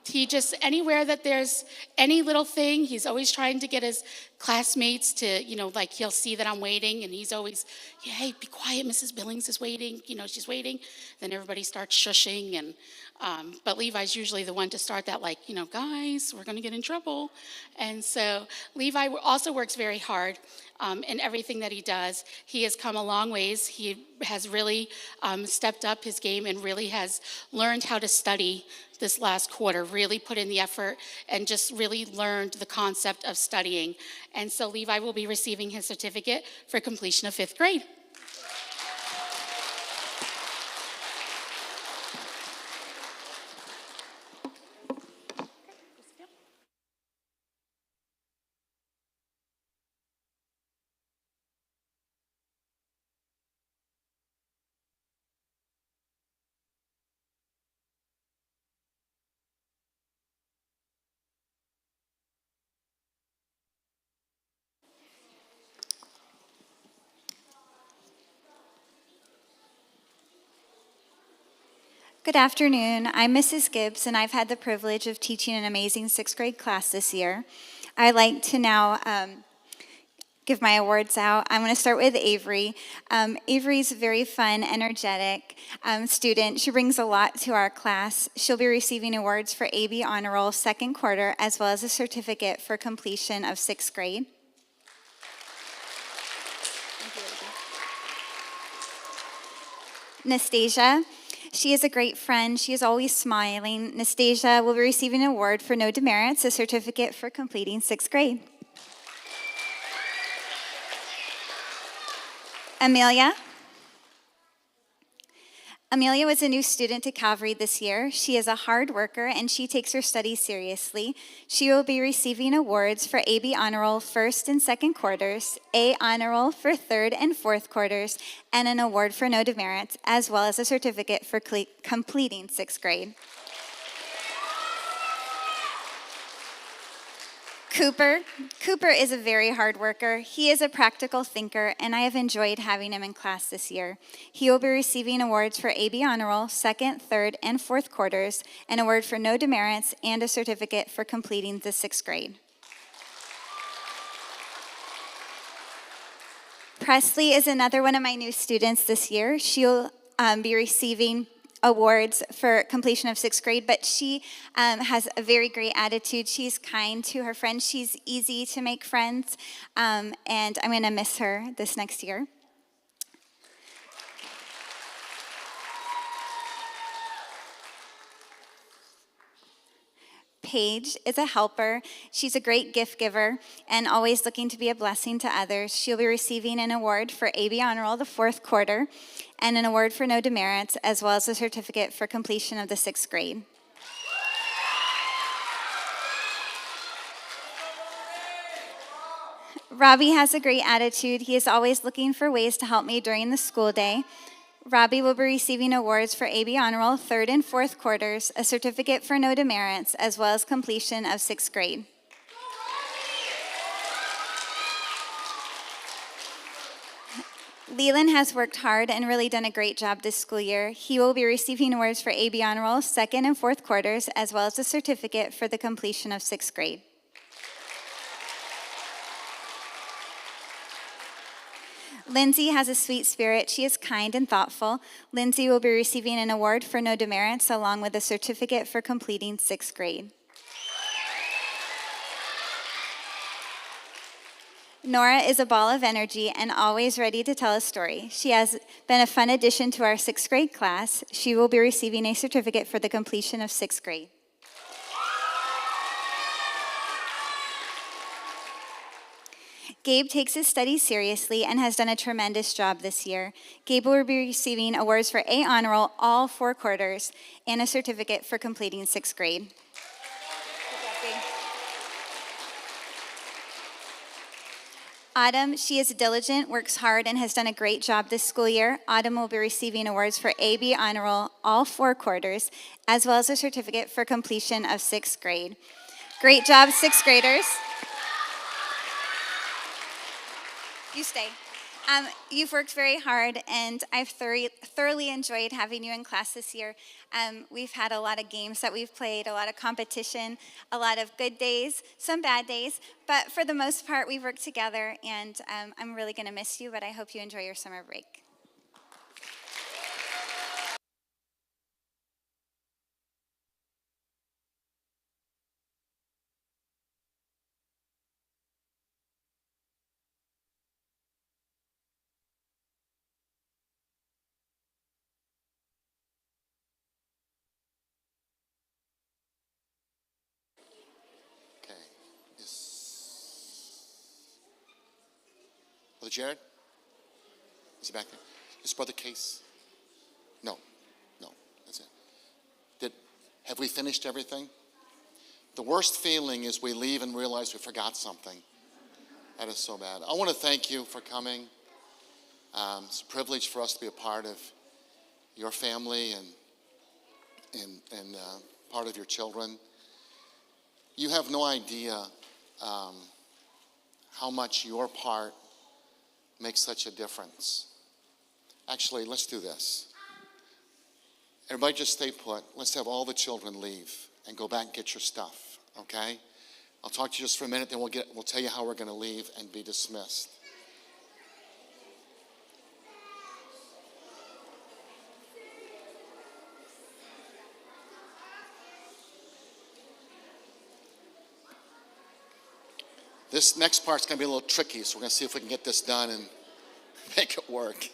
He just, anywhere that there's any little thing, he's always trying to get his classmates to, like he'll see that I'm waiting, and he's always, yeah, hey, be quiet, Mrs. Billings is waiting. She's waiting. Then everybody starts shushing, and but Levi's usually the one to start that, like, guys, we're going to get in trouble. And so Levi also works very hard in everything that he does. He has come a long ways. He has really stepped up his game and really has learned how to study this last quarter, really put in the effort and just really learned the concept of studying. And so Levi will be receiving his certificate for completion of 5th grade. Good afternoon. I'm Mrs. Gibbs, and I've had the privilege of teaching an amazing 6th grade class this year. I'd like to now give my awards out. I'm going to start with Avery. Avery's a very fun, energetic student. She brings a lot to our class. She'll be receiving awards for AB Honor Roll 2nd quarter, as well as a certificate for completion of 6th grade. Nastasia. She is a great friend. She is always smiling. Nastasia will be receiving an award for no demerits, a certificate for completing 6th grade. Amelia. Amelia was a new student to Calvary this year. She is a hard worker, and she takes her studies seriously. She will be receiving awards for AB Honor Roll 1st and 2nd quarters, A Honor Roll for 3rd and 4th quarters, and an award for no demerits, as well as a certificate for completing 6th grade. Cooper. Cooper is a very hard worker. He is a practical thinker, and I have enjoyed having him in class this year. He will be receiving awards for AB Honor Roll, second, third, and fourth quarters, an award for no demerits, and a certificate for completing the sixth grade. Presley is another one of my new students this year. She'll be receiving awards for completion of sixth grade, but she has a very great attitude. She's kind to her friends. She's easy to make friends, and I'm going to miss her this next year. Paige is a helper. She's a great gift giver and always looking to be a blessing to others. She'll be receiving an award for AB Honor Roll the fourth quarter and an award for no demerits, as well as a certificate for completion of the sixth grade. Robbie has a great attitude. He is always looking for ways to help me during the school day. Robbie will be receiving awards for AB Honor Roll, third and fourth quarters, a certificate for no demerits, as well as completion of sixth grade. Leland has worked hard and really done a great job this school year. He will be receiving awards for AB Honor Roll, second and fourth quarters, as well as a certificate for the completion of sixth grade. Lindsay has a sweet spirit. She is kind and thoughtful. Lindsay will be receiving an award for no demerits along with a certificate for completing sixth grade. Nora is a ball of energy and always ready to tell a story. She has been a fun addition to our sixth grade class. She will be receiving a certificate for the completion of sixth grade. Gabe takes his studies seriously and has done a tremendous job this year. Gabe will be receiving awards for A Honor Roll all four quarters and a certificate for completing sixth grade. Autumn, she is diligent, works hard, and has done a great job this school year. Autumn will be receiving awards for AB Honor Roll all four quarters, as well as a certificate for completion of sixth grade. Great job, sixth graders. You stay. You've worked very hard, and I've thoroughly enjoyed having you in class this year. We've had a lot of games that we've played, a lot of competition, a lot of good days, some bad days, but for the most part, we've worked together, and I'm really going to miss you, but I hope you enjoy your summer break. Okay. Brother Jared? Is he back there? Is Brother Case? No. That's it. Have we finished everything? The worst feeling is we leave and realize we forgot something. That is so bad. I want to thank you for coming. It's a privilege for us to be a part of your family and part of your children. You have no idea how much your part makes such a difference. Actually, let's do this. Everybody just stay put. Let's have all the children leave and go back and get your stuff, okay? I'll talk to you just for a minute, then we'll tell you how we're going to leave and be dismissed. This next part's going to be a little tricky, so we're going to see if we can get this done and make it work.